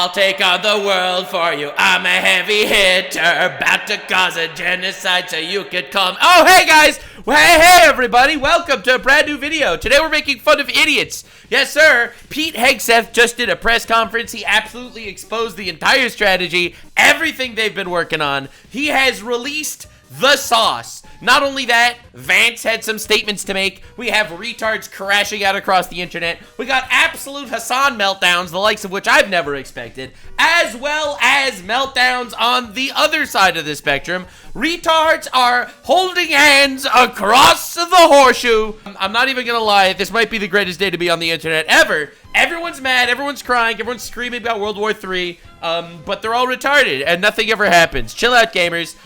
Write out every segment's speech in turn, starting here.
I'll take on the world for you. I'm a heavy hitter, about to cause a genocide so you could come. Oh, hey guys! Hey everybody! Welcome to a brand new video. Today we're making fun of idiots. Yes, sir. Pete Hegseth just did a press conference. He absolutely exposed the entire strategy, everything they've been working on. He has released the sauce. Not only that, Vance had some statements to make. We have retards crashing out across the internet. We got absolute Hasan meltdowns, the likes of which I've never expected, as well as meltdowns on the other side of the spectrum. Retards are holding hands across the horseshoe. I'm not even gonna lie, this might be the greatest day to be on the internet ever. Everyone's mad, everyone's crying, everyone's screaming about World War III, but they're all retarded and nothing ever happens. Chill out, gamers.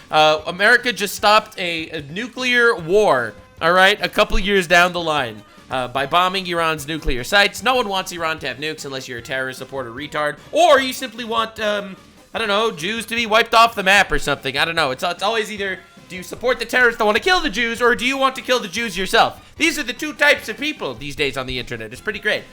America just stopped a nuclear war, all right, a couple years down the line by bombing Iran's nuclear sites. No one wants Iran to have nukes unless you're a terrorist supporter retard, or you simply want, I don't know, Jews to be wiped off the map or something. I don't know. It's always either, do you support the terrorists that want to kill the Jews, or do you want to kill the Jews yourself? These are the two types of people these days on the internet. It's pretty great.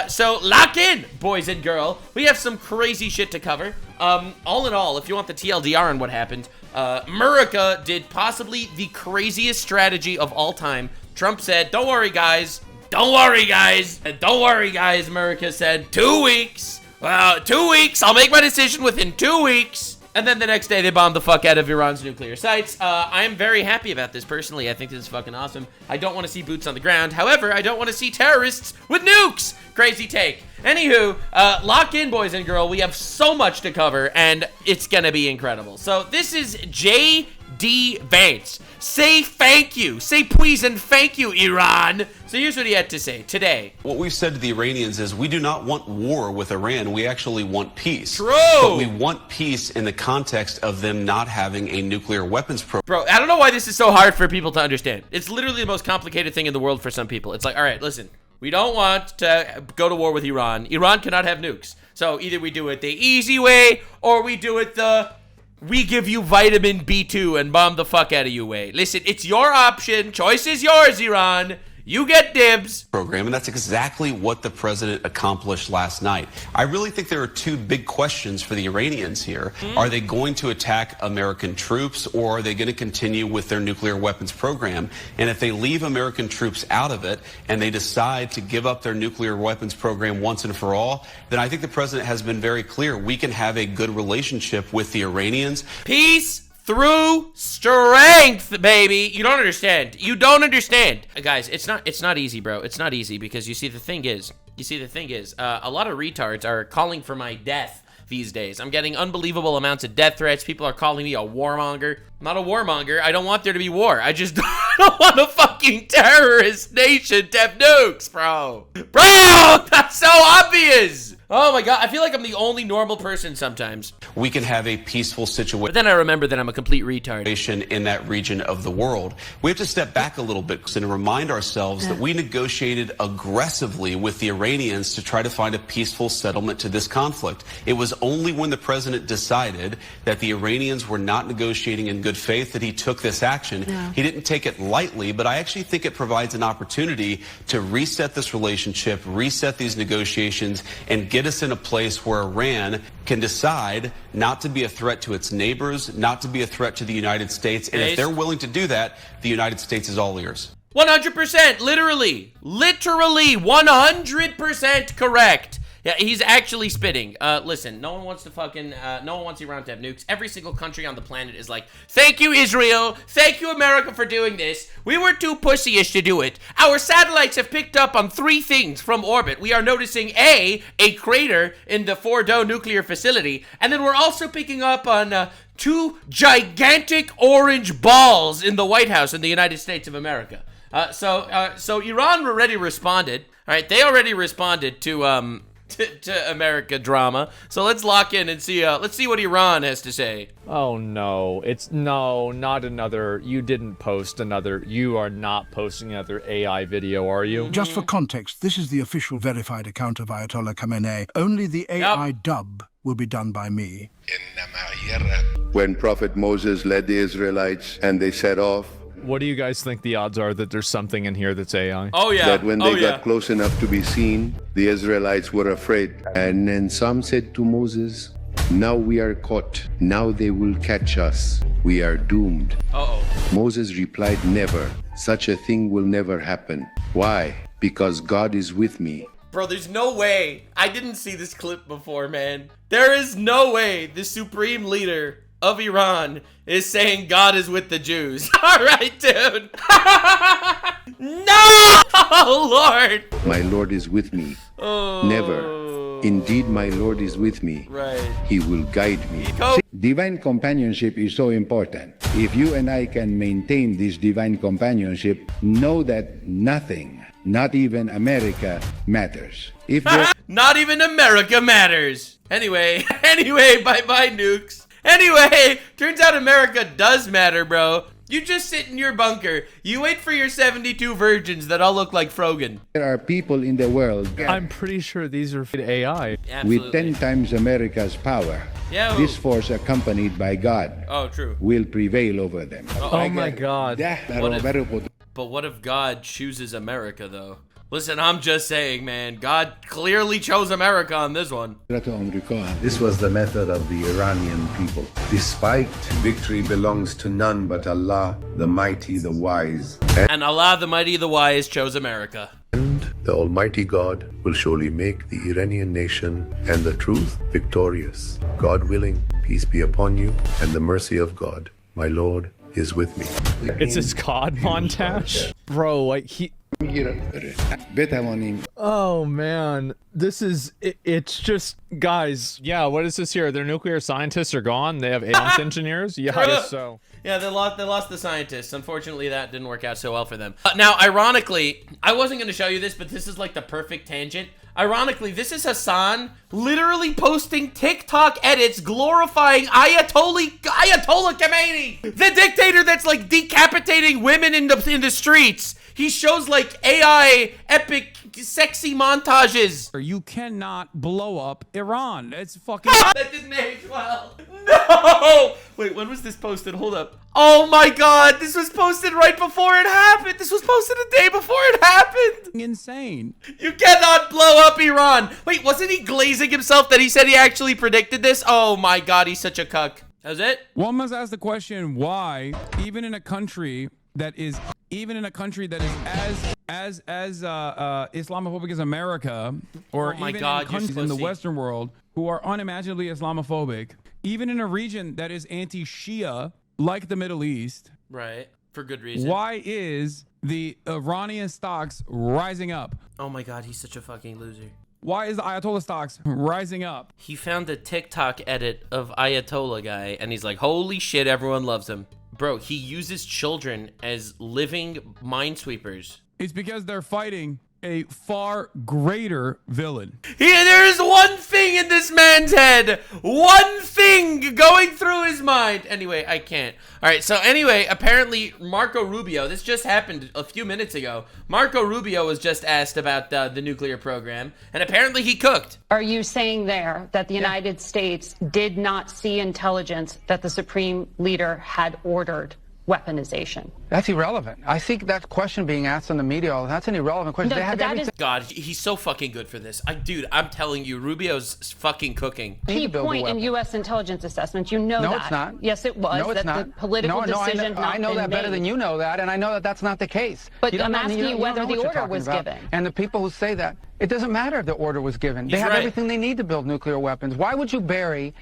So lock in, boys and girls. We have some crazy shit to cover. All in all, if you want the TLDR on what happened, America did possibly the craziest strategy of all time. Trump said, don't worry, guys. Don't worry, guys. And don't worry, guys, America said. 2 weeks. 2 weeks. I'll make my decision within 2 weeks. And then the next day, they bombed the fuck out of Iran's nuclear sites. I am very happy about this, personally. I think this is fucking awesome. I don't want to see boots on the ground. However, I don't want to see terrorists with nukes. Crazy take. Anywho, lock in, boys and girls. We have so much to cover, and it's gonna be incredible. So this is J.D. Vance. Say thank you. Say please and thank you, Iran. So here's what he had to say today. What we've said to the Iranians is we do not want war with Iran. We actually want peace. True. But we want peace in the context of them not having a nuclear weapons program. Bro, I don't know why this is so hard for people to understand. It's literally the most complicated thing in the world for some people. It's like, all right, listen. We don't want to go to war with Iran. Iran cannot have nukes. So either we do it the easy way, or we do it the we give you vitamin B2 and bomb the fuck out of you way. Listen, it's your option. Choice is yours, Iran. You get dibs. Program, and that's exactly what the president accomplished last night. I really think there are two big questions for the Iranians here. Are they going to attack American troops, or are they going to continue with their nuclear weapons program? And if they leave American troops out of it and they decide to give up their nuclear weapons program once and for all, then I think the president has been very clear. We can have a good relationship with the Iranians. Peace through strength, baby. You don't understand. You don't understand. Guys, it's not easy, bro. It's not easy because the thing is, a lot of retards are calling for my death these days. I'm getting unbelievable amounts of death threats. People are calling me a warmonger. I'm not a warmonger. I don't want there to be war. I just don't want a fucking terrorist nation to have nukes, bro. Bro, that's so obvious. Oh my God, I feel like I'm the only normal person sometimes. We can have a peaceful situation. But then I remember that I'm a complete retard. In that region of the world. We have to step back a little bit and remind ourselves that we negotiated aggressively with the Iranians to try to find a peaceful settlement to this conflict. It was only when the president decided that the Iranians were not negotiating in good faith that he took this action. Yeah. He didn't take it lightly, but I actually think it provides an opportunity to reset this relationship, reset these negotiations, and get us in a place where Iran can decide not to be a threat to its neighbors, not to be a threat to the United States. And if they're willing to do that, the United States is all ears. 100%, literally 100% correct. Yeah, he's actually spitting. Listen, no one wants Iran to have nukes. Every single country on the planet is like, thank you, Israel. Thank you, America, for doing this. We were too pussyish to do it. Our satellites have picked up on 3 things from orbit. We are noticing a crater in the Fordo nuclear facility, and then we're also picking up on 2 gigantic orange balls in the White House in the United States of America. So Iran already responded. All right, they already responded to America drama. So let's lock in and see. Let's see what Iran has to say. Oh no, not another. You didn't post another. You are not posting another AI video, are you? Just for context, this is the official verified account of Ayatollah Kamenei. Only the AI dub will be done by me. When Prophet Moses led the Israelites and they set off, What do you guys think the odds are that there's something in here that's AI? Oh yeah. That when they got close enough to be seen, the Israelites were afraid. And then some said to Moses, now we are caught. Now they will catch us. We are doomed. Uh-oh. Moses replied, never. Such a thing will never happen. Why? Because God is with me. Bro, there's no way. I didn't see this clip before, man. There is no way the supreme leader of Iran is saying God is with the Jews. All right, dude. No, Lord. My Lord is with me. Oh. Never. Indeed, my Lord is with me. Right. He will guide me. Divine companionship is so important. If you and I can maintain this divine companionship, know that nothing, not even America, matters. If Not even America matters. Anyway, bye-bye, nukes. Anyway, turns out America does matter, bro. You just sit in your bunker. You wait for your 72 virgins that all look like Frogan. there are people in the world I'm pretty sure these are AI. Absolutely. with 10 times America's power, Yeah. this force accompanied by God Oh, true. will prevail over them. Oh my God. But what if God chooses America, though? Listen, I'm just saying, man. God clearly chose America on this one. This was the method of the Iranian people. Despite victory belongs to none but Allah, the mighty, the wise. And Allah, the mighty, the wise, chose America. And the Almighty God will surely make the Iranian nation and the truth victorious. God willing, peace be upon you, and the mercy of God, my Lord, is with me. It's his COD montage? Bro, like oh man, this is it's just, guys, yeah, what is this here? Their nuclear scientists are gone. They have AI engineers. Yeah, I guess so. Yeah, they lost the scientists. Unfortunately, that didn't work out so well for them. Now, ironically, I wasn't going to show you this, but this is like the perfect tangent. Ironically, this is Hasan literally posting TikTok edits glorifying Ayatollah Kamenei, the dictator that's like decapitating women in the streets. He shows like AI epic sexy montages. You cannot blow up Iran. It's fucking. That didn't age well. No! Wait, when was this posted? Hold up. Oh my God, this was posted right before it happened. This was posted a day before it happened. insane. You cannot blow up Iran. Wait, wasn't he glazing himself that he said he actually predicted this? Oh my God, he's such a cuck. That was it? One must ask the question, why, even in a country that is as Islamophobic as America, or Oh my even God, in countries in the pussy. Western world who are unimaginably Islamophobic, even in a region that is anti-Shia like the Middle East, Right, for good reason. why is the Iranian stocks rising up? Oh my God, he's such a fucking loser. Why is the Ayatollah stocks rising up? He found a TikTok edit of Ayatollah guy, and he's like, holy shit, everyone loves him. Bro, he uses children as living minesweepers. It's because they're fighting a far greater villain. There is one thing in this man's head. One thing going through his mind. Anyway, I can't. All right, so anyway, apparently Marco Rubio, this just happened a few minutes ago. Marco Rubio was just asked about the nuclear program, and apparently he cooked. Are you saying there that the United States did not see intelligence that the Supreme Leader had ordered weaponization? That's irrelevant. I think that question being asked in the media, that's an irrelevant question. No, They have that everything. is God, he's so fucking good for this. Dude, I'm telling you, Rubio's fucking cooking. key build a point in weapon. U.S. intelligence assessments. You know No, that. it's not. Yes, it was. No, it's that not. the political decision I know that better than you know that, and I know that that's not the case. But You don't I'm know- asking you you don't whether know the what you're order talking was about. given. And the people who say that, it doesn't matter if the order was given. They He's have right. everything they need to build nuclear weapons. Why would you bury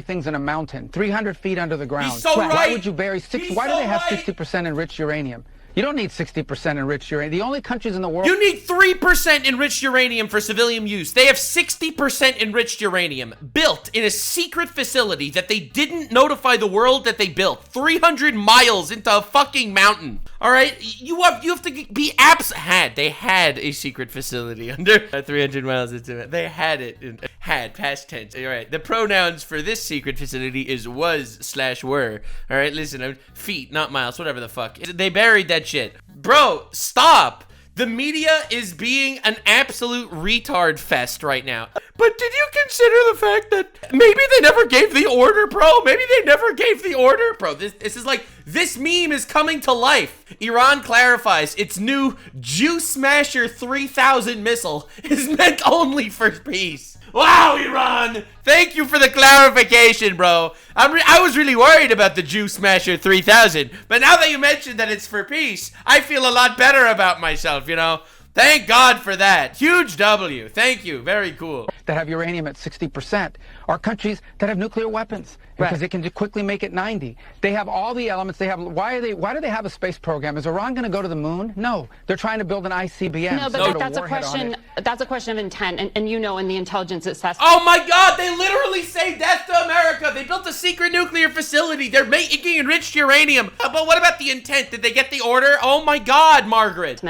things in a mountain, 300 feet under the ground? He's so Why right. would you bury He's why do so they have right. 60% enriched uranium? You don't need 60% enriched uranium. The only countries in the world. You need 3% enriched uranium for civilian use. They have 60% enriched uranium built in a secret facility that they didn't notify the world that they built 300 miles into a fucking mountain. All right, you have to be They had a secret facility under 300 miles into it. They had it. Had past tense. All right. The pronouns for this secret facility is was/were. All right. Listen, feet, not miles. Whatever the fuck. They buried that shit. Bro, stop. The media is being an absolute retard fest right now. But did you consider the fact that maybe they never gave the order, bro? Maybe they never gave the order? Bro, this is like, this meme is coming to life. Iran clarifies its new Jew Smasher 3000 missile is meant only for peace. Wow, Iran! Thank you for the clarification, bro. I was really worried about the Jew Smasher 3000, but now that you mentioned that it's for peace, I feel a lot better about myself, you know? Thank God for that. Huge W. Thank you. Very cool. That have uranium at 60% are countries that have nuclear weapons because they can quickly make it 90. They have all the elements. They have. Why do they have a space program? Is Iran going to go to the moon? No. They're trying to build an ICBM. No, but that's a question. That's a question of intent, and you know, in the intelligence assessment. Oh my God! They literally say death to America. They built a secret nuclear facility. They're making enriched uranium. But what about the intent? Did they get the order? Oh my God, Margaret.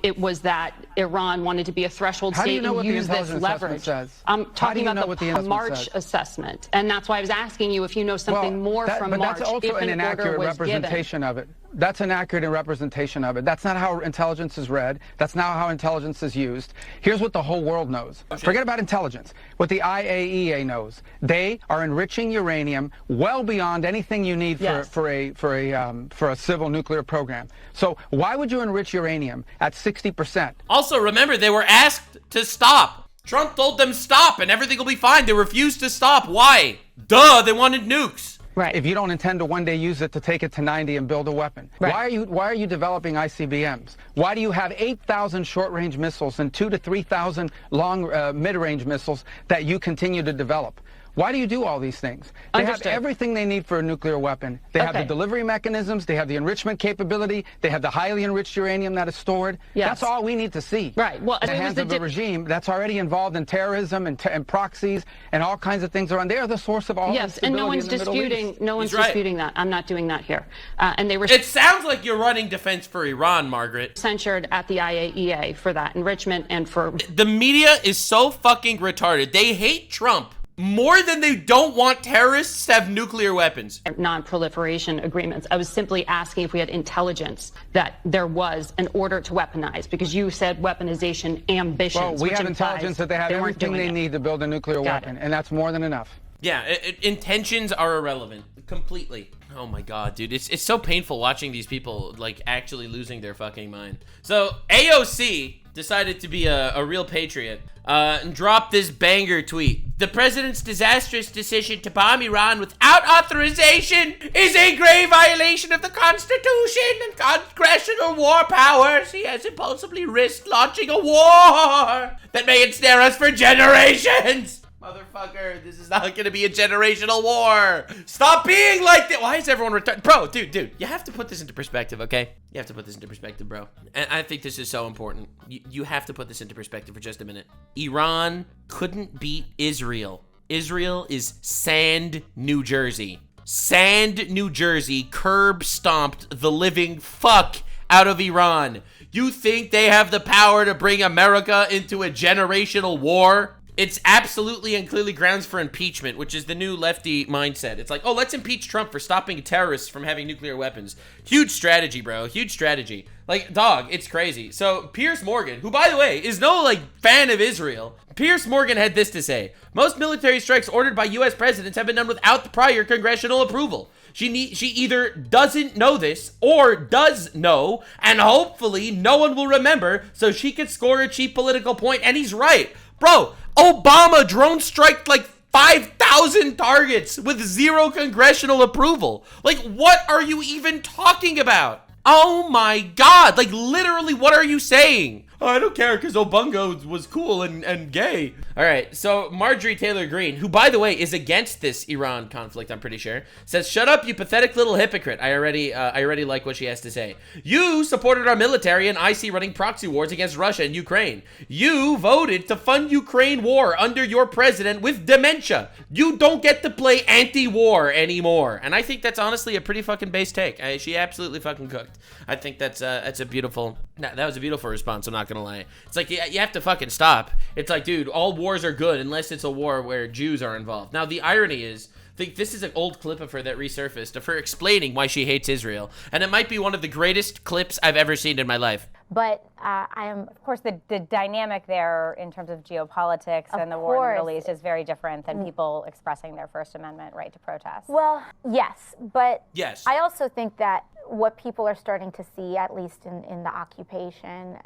It was that Iran wanted to be a threshold state and use this leverage. I'm talking about the March assessment, and that's why I was asking you if you know something more from March. But that's also an inaccurate representation of it. That's an accurate representation of it. That's not how intelligence is read. That's not how intelligence is used. Here's what the whole world knows. Forget about intelligence. What the IAEA knows. They are enriching uranium well beyond anything you need for a civil nuclear program. So why would you enrich uranium at 60%? Also, remember, they were asked to stop. Trump told them stop and everything will be fine. They refused to stop. Why? Duh, they wanted nukes. Right. If you don't intend to one day use it to take it to 90 and build a weapon. Right. Why are you developing ICBMs? Why do you have 8,000 short-range missiles and 2,000 to 3,000 long mid-range missiles that you continue to develop? Why do you do all these things? They have everything they need for a nuclear weapon. They have the delivery mechanisms. They have the enrichment capability. They have the highly enriched uranium that is stored. Yes. That's all we need to see. Right. Well, in the hands of the regime that's already involved in terrorism and proxies and all kinds of things around. They are the source of all yes, and no one's disputing. No one's disputing that. I'm not doing that here. And they were. It sounds like you're running defense for Iran, Margaret. Censured at the IAEA for that enrichment and for. The media is so fucking retarded. They hate Trump more than they don't want terrorists to have nuclear weapons. Non-proliferation agreements. I was simply asking if we had intelligence that there was an order to weaponize, because you said weaponization ambitions. Well, we have intelligence that they have everything they need to build a nuclear weapon, and that's more than enough. Yeah, intentions are irrelevant. Completely. Oh my God, dude. It's so painful watching these people, like, actually losing their fucking mind. So, AOC decided to be a real patriot and dropped this banger tweet. The president's disastrous decision to bomb Iran without authorization is a grave violation of the Constitution and congressional war powers. He has impulsively risked launching a war that may ensnare us for generations. Motherfucker, this is not gonna be a generational war. Stop being like that. Why is everyone retarded? Bro, dude, you have to put this into perspective, okay? You have to put this into perspective, bro. And I think this is so important. You have to put this into perspective for just a minute. Iran couldn't beat Israel. Israel is Sand, New Jersey. Sand, New Jersey curb stomped the living fuck out of Iran. You think they have the power to bring America into a generational war? It's absolutely and clearly grounds for impeachment, which is the new lefty mindset. It's like, oh, let's impeach Trump for stopping terrorists from having nuclear weapons. Huge strategy, bro. Huge strategy. Like, dog, it's crazy. So Piers Morgan, who, by the way, is no, like, fan of Israel, Piers Morgan had this to say. Most military strikes ordered by U.S. presidents have been done without the prior congressional approval. She either doesn't know this or does know, and hopefully no one will remember, so she could score a cheap political point, and he's right. Bro, Obama drone striked like 5,000 targets with zero congressional approval. Like, what are you even talking about? Oh my God, like literally what are you saying? Oh, I don't care because Obungo was cool and gay. All right, so Marjorie Taylor Greene, who by the way is against this Iran conflict, I'm pretty sure, says, "Shut up, you pathetic little hypocrite." I already like what she has to say. You supported our military and I see running proxy wars against Russia and Ukraine. You voted to fund Ukraine war under your president with dementia. You don't get to play anti-war anymore. And I think that's honestly a pretty fucking base take. She absolutely fucking cooked. I think that's a beautiful. That was a beautiful response. I'm not gonna lie. It's like you have to fucking stop. It's like, dude, all wars are good unless it's a war where Jews are involved. Now the irony is think this is an old clip of her that resurfaced of her explaining why she hates Israel. And it might be one of the greatest clips I've ever seen in my life. But of course, the dynamic there in terms of geopolitics and the war in the Middle East is very different than people expressing their First Amendment right to protest. Well, yes, but yes. I also think that what people are starting to see, at least in the occupation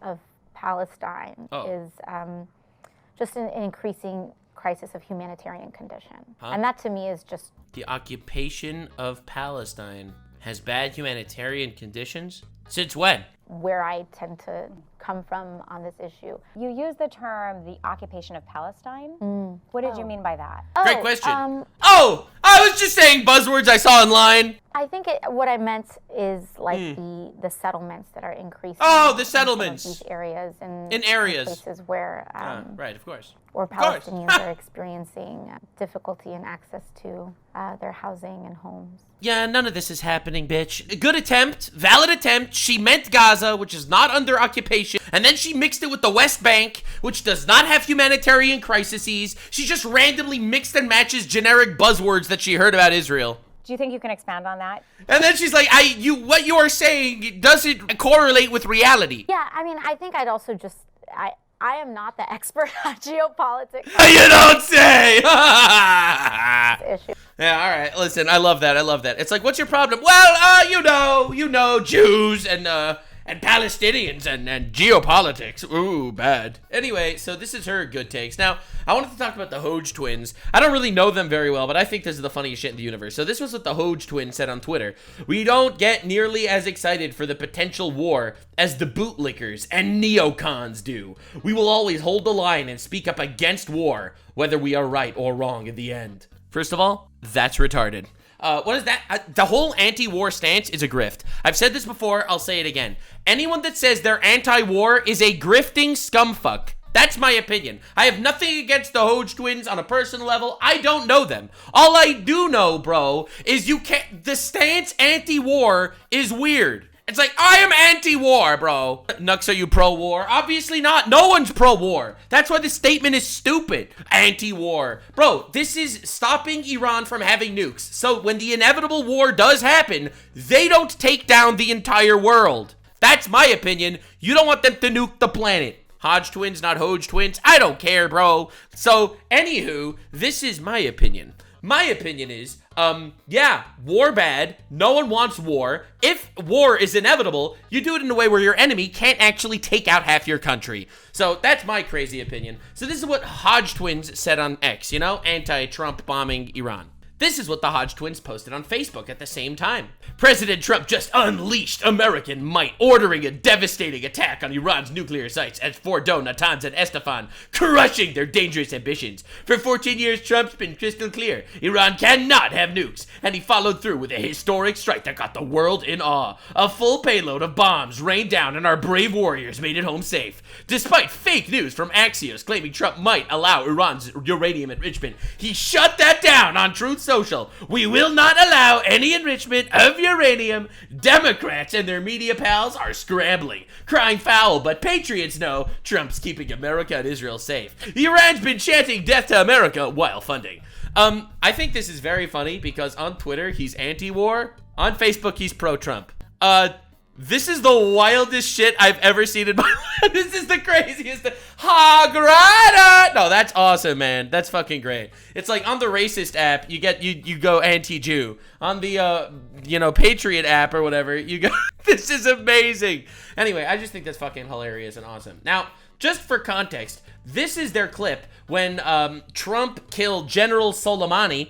of Palestine, is just an increasing crisis of humanitarian condition. And that to me is just... The occupation of Palestine has bad humanitarian conditions? Since when? Where I tend to come from on this issue. You use the term the occupation of Palestine. What did you mean by that? Great question. I was just saying buzzwords I saw online. I think what I meant is like the settlements that are increasing. Oh, the settlements. In these areas in areas. Places where right, of course. Where Palestinians are experiencing difficulty in access to their housing and homes. Yeah, none of this is happening, bitch. Good attempt, valid attempt. She meant Gaza, which is not under occupation, and then she mixed it with the West Bank, which does not have humanitarian crises. She just randomly mixed and matches generic buzzwords that she heard about Israel. Do you think you can expand on that? And then she's like, what you are saying doesn't correlate with reality. Yeah, I mean, I think I'd also just, I am not the expert on geopolitics. You don't say! Yeah, all right. Listen, I love that. It's like, what's your problem? Well, you know, Jews and Palestinians and geopolitics. Ooh, bad. Anyway, so this is her good takes. Now, I wanted to talk about the Hoge twins. I don't really know them very well, but I think this is the funniest shit in the universe. So this was what the Hoge twins said on Twitter. We don't get nearly as excited for the potential war as the bootlickers and neocons do. We will always hold the line and speak up against war, whether we are right or wrong in the end. First of all, that's retarded. What is that? The whole anti-war stance is a grift. I've said this before, I'll say it again. Anyone that says they're anti-war is a grifting scumfuck. That's my opinion. I have nothing against the Hoge twins on a personal level. I don't know them. All I do know, bro, is the stance anti-war is weird. It's like, I am anti-war, bro. Nux, are you pro-war? Obviously not. No one's pro-war. That's why the statement is stupid. Anti-war. Bro, this is stopping Iran from having nukes. So when the inevitable war does happen, they don't take down the entire world. That's my opinion. You don't want them to nuke the planet. Hodge twins, not Hoge twins. I don't care, bro. So, anywho, this is my opinion. My opinion is, yeah, war bad. No one wants war. If war is inevitable, you do it in a way where your enemy can't actually take out half your country. So that's my crazy opinion. So this is what Hodge twins said on X, you know, anti-Trump bombing Iran. This is what the Hodge twins posted on Facebook at the same time. President Trump just unleashed American might, ordering a devastating attack on Iran's nuclear sites at Fordo, Natanz, and Esfahan, crushing their dangerous ambitions. For 14 years, Trump's been crystal clear. Iran cannot have nukes, and he followed through with a historic strike that got the world in awe. A full payload of bombs rained down, and our brave warriors made it home safe. Despite fake news from Axios claiming Trump might allow Iran's uranium enrichment, he shut that down on Truth Social. We will not allow any enrichment of uranium. Democrats and their media pals are scrambling, crying foul, but patriots know Trump's keeping America and Israel safe. Iran's been chanting death to America while funding. I think this is very funny because on Twitter, he's anti-war. On Facebook, he's pro-Trump. This is the wildest shit I've ever seen in my life. This is the craziest. Hagrada! No, that's awesome, man. That's fucking great. It's like on the racist app, you go anti-Jew. On the Patriot app or whatever, you go. This is amazing. Anyway, I just think that's fucking hilarious and awesome. Now, just for context, this is their clip when Trump killed General Soleimani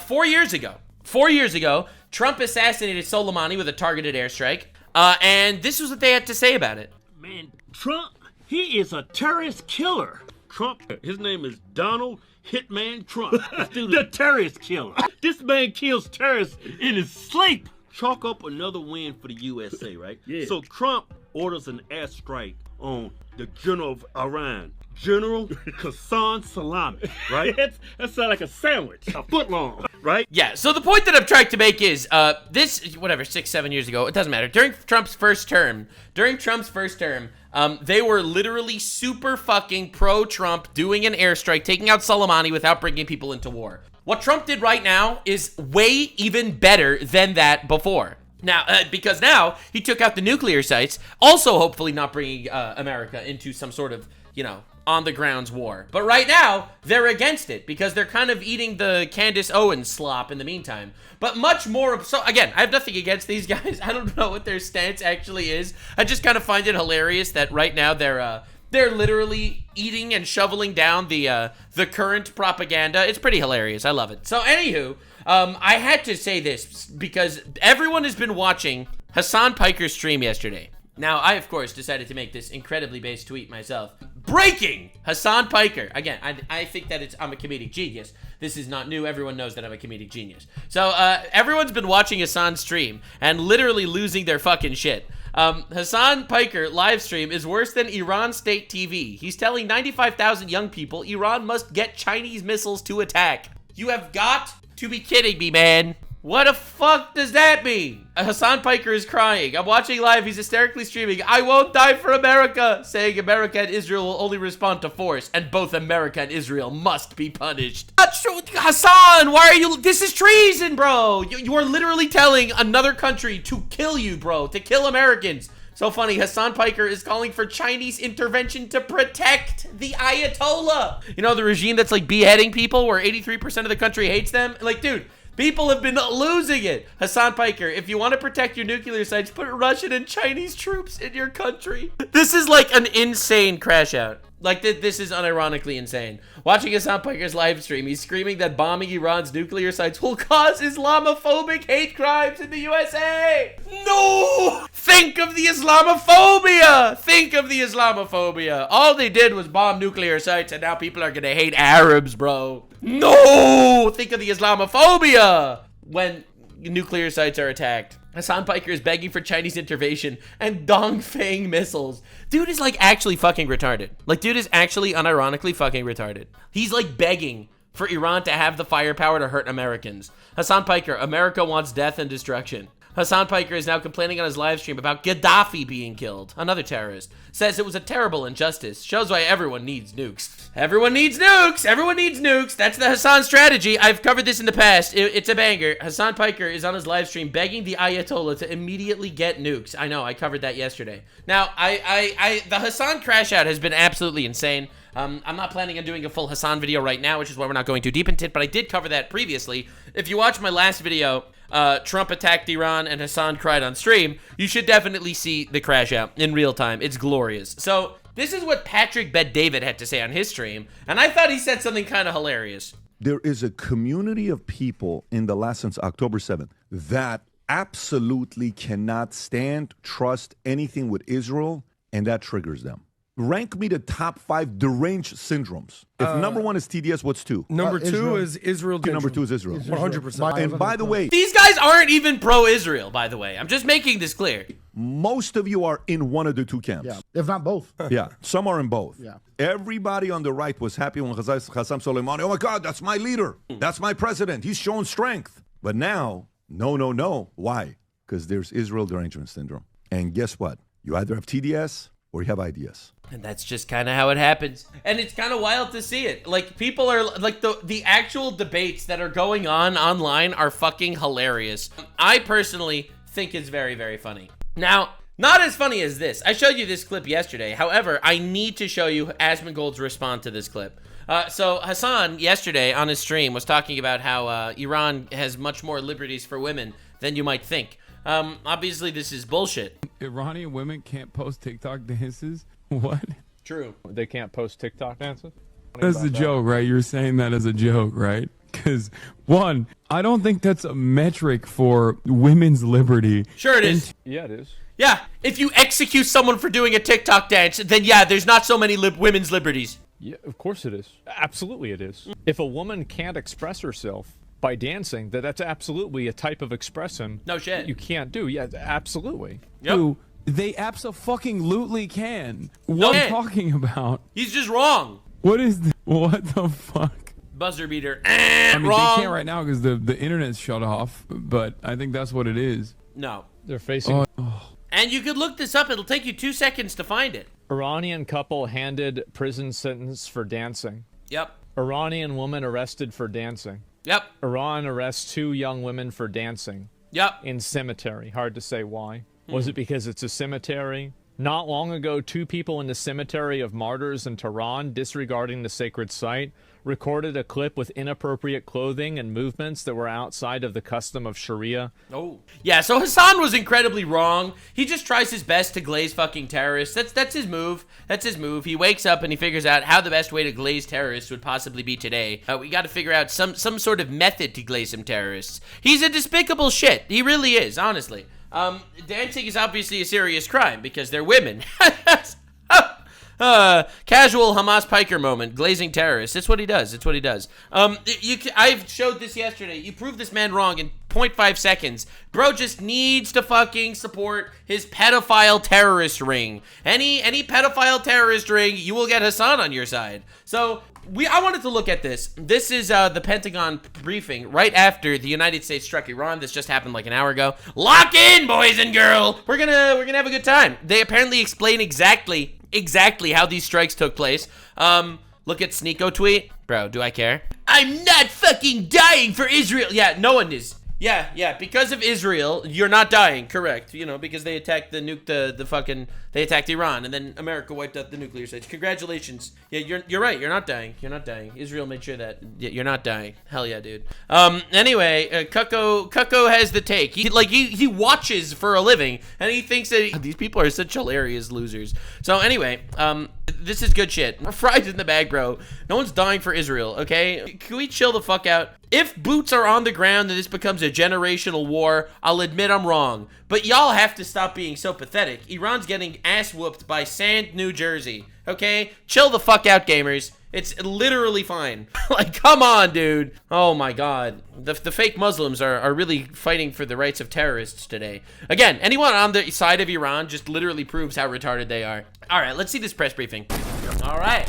4 years ago. 4 years ago, Trump assassinated Soleimani with a targeted airstrike. And this was what they had to say about it. Man, Trump, he is a terrorist killer. Trump, his name is Donald Hitman Trump. The terrorist killer. This man kills terrorists in his sleep. Chalk up another win for the USA, right? Yeah. So Trump orders an airstrike on the general of Iran. General Hasan salami, right? That sounds like a sandwich, a foot long, right? Yeah, so the point that I'm trying to make is, this, whatever, 6-7 years ago, it doesn't matter. During Trump's first term, they were literally super fucking pro-Trump, doing an airstrike, taking out Soleimani without bringing people into war. What Trump did right now is way even better than that before. Now, because now he took out the nuclear sites, also hopefully not bringing America into some sort of, you know, on-the-grounds war. But right now, they're against it because they're kind of eating the Candace Owens slop in the meantime. But much more, so again, I have nothing against these guys. I don't know what their stance actually is. I just kind of find it hilarious that right now they're literally eating and shoveling down the current propaganda. It's pretty hilarious. I love it. So anywho, I had to say this because everyone has been watching Hasan Piker's stream yesterday. Now, I, of course, decided to make this incredibly base tweet myself. Breaking! Hasan Piker. Again, I think that I'm a comedic genius. This is not new. Everyone knows that I'm a comedic genius. So, everyone's been watching Hasan's stream and literally losing their fucking shit. Hasan Piker live stream is worse than Iran state TV. He's telling 95,000 young people Iran must get Chinese missiles to attack. You have got to be kidding me, man. What the fuck does that mean? Hasan Piker is crying. I'm watching live. He's hysterically streaming, "I won't die for America," saying America and Israel will only respond to force, and both America and Israel must be punished. Hasan, why are you? This is treason, bro. You are literally telling another country to kill you, bro, to kill Americans. So funny, Hasan Piker is calling for Chinese intervention to protect the Ayatollah. You know, the regime that's like beheading people where 83% of the country hates them? Like, dude, people have been losing it. Hasan Piker, if you want to protect your nuclear sites, put Russian and Chinese troops in your country. This is like an insane crash out. Like, this is unironically insane. Watching Hasan Piker's live stream, he's screaming that bombing Iran's nuclear sites will cause Islamophobic hate crimes in the USA. No! Think of the Islamophobia! Think of the Islamophobia. All they did was bomb nuclear sites, and now people are gonna hate Arabs, bro. No! Think of the Islamophobia when nuclear sites are attacked. Hasan Piker is begging for Chinese intervention and Dongfeng missiles. Dude is like actually fucking retarded. Like, dude is actually unironically fucking retarded. He's like begging for Iran to have the firepower to hurt Americans. Hasan Piker, America wants death and destruction. Hasan Piker is now complaining on his live stream about Gaddafi being killed. Another terrorist. Says it was a terrible injustice. Shows why everyone needs nukes. Everyone needs nukes! Everyone needs nukes! That's the Hasan strategy. I've covered this in the past. It's a banger. Hasan Piker is on his live stream begging the Ayatollah to immediately get nukes. I know, I covered that yesterday. Now, the Hasan crash out has been absolutely insane. I'm not planning on doing a full Hasan video right now, which is why we're not going too deep into it, but I did cover that previously. If you watch my last video, Trump attacked Iran and Hasan cried on stream, you should definitely see the crash out in real time. It's glorious. So this is what Patrick Bet-David had to say on his stream, and I thought he said something kind of hilarious. There is a community of people in the last, since October 7th, that absolutely cannot stand, trust anything with Israel, and that triggers them. Rank me the top 5 deranged syndromes. If number 1 is TDS, what's 2? Number 2 is Israel. Okay, number 2 is Israel. 100%. And by the way, these guys aren't even pro-Israel, by the way. I'm just making this clear. Most of you are in one of the two camps. Yeah, if not both. Yeah, some are in both. Yeah. Everybody on the right was happy when Qasem Soleimani, oh my God, that's my leader. That's my president. He's showing strength. But now, no. Why? Because there's Israel derangement syndrome. And guess what? You either have TDS or you have IDS. And that's just kind of how it happens. And it's kind of wild to see it. Like, people are, like, the actual debates that are going on online are fucking hilarious. I personally think it's very, very funny. Now, not as funny as this. I showed you this clip yesterday. However, I need to show you Asmongold's response to this clip. So Hasan, yesterday on his stream, was talking about how Iran has much more liberties for women than you might think. Obviously, this is bullshit. Iranian women can't post TikTok dances? What? True. They can't post TikTok dances? That's a joke, right? You're saying that as a joke, right? Because, one, I don't think that's a metric for women's liberty. Sure it is. Yeah, it is. Yeah, if you execute someone for doing a TikTok dance, then yeah, there's not so many women's liberties. Yeah, of course it is. Absolutely it is. If a woman can't express herself by dancing, that's absolutely a type of expression. No shit. You can't do. Yeah, absolutely. Yep. They abso-fucking-lutely can. What are you talking about? He's just wrong. What the fuck? Buzzer beater. I mean, wrong. they can't right now because the internet's shut off, but I think that's what it is. No. They're facing... And you could look this up. It'll take you 2 seconds to find it. Iranian couple handed prison sentence for dancing. Yep. Iranian woman arrested for dancing. Yep. Iran arrests 2 young women for dancing. Yep. In cemetery. Hard to say why. Was it because it's a cemetery? Not long ago, 2 people in the cemetery of martyrs in Tehran, disregarding the sacred site, recorded a clip with inappropriate clothing and movements that were outside of the custom of Sharia. Oh. Yeah, so Hasan was incredibly wrong. He just tries his best to glaze fucking terrorists. That's his move. That's his move. He wakes up and he figures out how the best way to glaze terrorists would possibly be today. We got to figure out some sort of method to glaze some terrorists. He's a despicable shit. He really is, honestly. Dancing is obviously a serious crime because they're women. Casual Hamas Piker moment, glazing terrorists. It's what he does. It's what he does. I've showed this yesterday. You prove this man wrong in 0.5 seconds. Bro just needs to fucking support his pedophile terrorist ring. Any pedophile terrorist ring, you will get Hasan on your side. So I wanted to look at this. This is the Pentagon briefing right after the United States struck Iran. This just happened like an hour ago. Lock in, boys and girls. We're gonna have a good time. They apparently explain exactly how these strikes took place. Look at Sneeko tweet. Bro, do I care? I'm not fucking dying for Israel. Yeah, no one is. Yeah, because of Israel, you're not dying, correct. You know, because they attacked they attacked Iran, and then America wiped out the nuclear sites. Congratulations. Yeah, you're right, you're not dying. You're not dying. Israel made sure that you're not dying. Hell yeah, dude. Anyway, Cucko has the take. He watches for a living, and he thinks that these people are such hilarious losers. So anyway, this is good shit. We're fried in the bag, bro. No one's dying for Israel, okay? Can we chill the fuck out? If boots are on the ground and this becomes a generational war, I'll admit I'm wrong. But y'all have to stop being so pathetic. Iran's getting ass whooped by Sand, New Jersey, okay? Chill the fuck out, gamers. It's literally fine. Like, come on, dude. Oh my god. The fake Muslims are really fighting for the rights of terrorists today. Again, anyone on the side of Iran just literally proves how retarded they are. All right, let's see this press briefing. All right.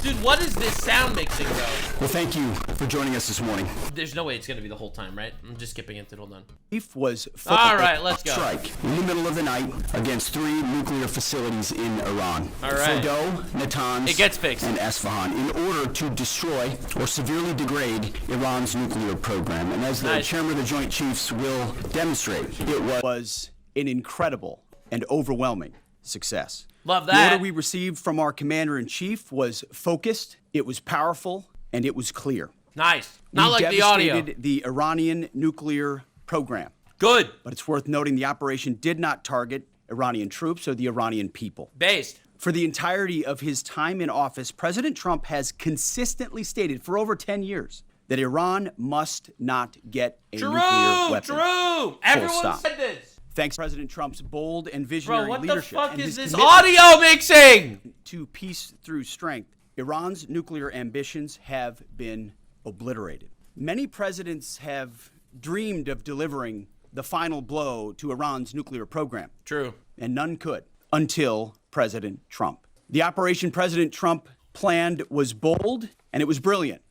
Dude, what is this sound mixing, bro? Well, thank you for joining us this morning. There's no way it's going to be the whole time, right? I'm just skipping it. Hold on. Chief was all right, let's go. Strike in the middle of the night against 3 nuclear facilities in Iran. All right. Fordo, Natanz, it gets fixed. And Esfahan in order to destroy or severely degrade Iran's nuclear program. And as the chairman of the Joint Chiefs will demonstrate, it was an incredible and overwhelming success. Love that. The order we received from our commander-in-chief was focused, it was powerful, and it was clear. Nice. Not like the audio. We devastated the Iranian nuclear program. Good. But it's worth noting the operation did not target Iranian troops or the Iranian people. Based. For the entirety of his time in office, President Trump has consistently stated for over 10 years that Iran must not get a nuclear weapon. True. Everyone said this. Thanks to President Trump's bold and visionary leadership. Bro, what the fuck is this audio mixing? To peace through strength, Iran's nuclear ambitions have been obliterated. Many presidents have dreamed of delivering the final blow to Iran's nuclear program. True. And none could until President Trump. The operation President Trump planned was bold and it was brilliant,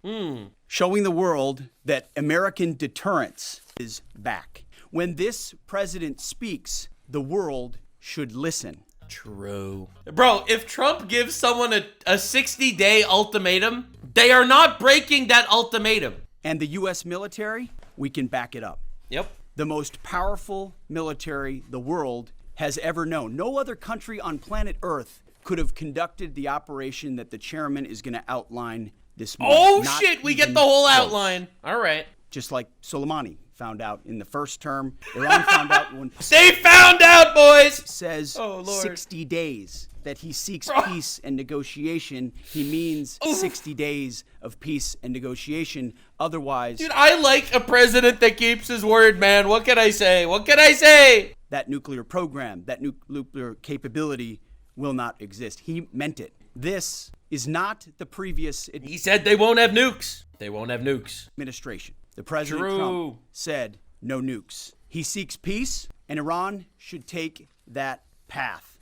showing the world that American deterrence is back. When this president speaks, the world should listen. True. Bro, if Trump gives someone a 60-day ultimatum, they are not breaking that ultimatum. And the U.S. military, we can back it up. Yep. The most powerful military the world has ever known. No other country on planet Earth could have conducted the operation that the chairman is going to outline this morning. Oh, shit, we get the whole outline. All right. Just like Soleimani found out in the first term. Iran found out when... They found out, boys! Says 60 days that he seeks peace and negotiation. He means 60 days of peace and negotiation. Otherwise... Dude, I like a president that keeps his word, man. What can I say? What can I say? That nuclear program, that nuclear capability will not exist. He meant it. This is not the previous... He said they won't have nukes. They won't have nukes. Administration. The President Trump said no nukes. He seeks peace, and Iran should take that path.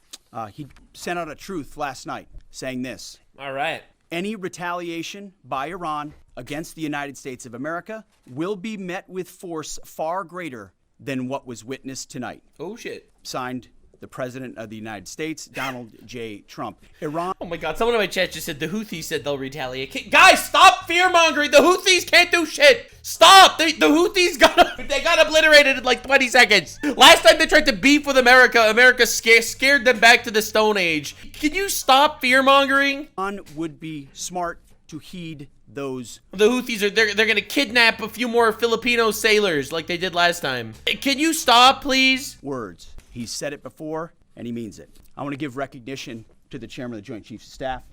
He sent out a truth last night saying this. All right. Any retaliation by Iran against the United States of America will be met with force far greater than what was witnessed tonight. Oh, shit. Signed, the President of the United States, Donald J. Trump. Iran. Oh my God, someone in my chat just said the Houthis said they'll retaliate. Guys, stop fear-mongering. The Houthis can't do shit. Stop. The Houthis got obliterated in like 20 seconds. Last time they tried to beef with America, America scared them back to the Stone Age. Can you stop fear-mongering? Iran would be smart to heed those. The Houthis are they're gonna kidnap a few more Filipino sailors like they did last time. Can you stop, please? Words. He's said it before, and he means it. I want to give recognition to the Chairman of the Joint Chiefs of Staff,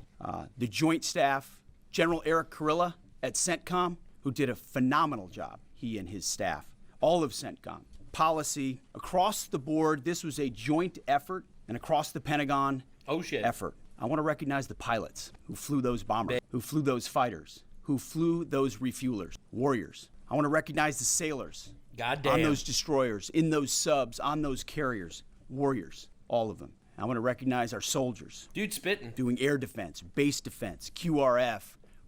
the Joint Staff, General Eric Kurilla at CENTCOM, who did a phenomenal job, he and his staff. All of CENTCOM. Policy, across the board, this was a joint effort, and across the Pentagon effort. I want to recognize the pilots who flew those bombers, who flew those fighters, who flew those refuelers, warriors. I want to recognize the sailors. Goddamn. On those destroyers, in those subs, on those carriers, warriors, all of them. I want to recognize our soldiers. Dude spitting. Doing air defense, base defense, QRF,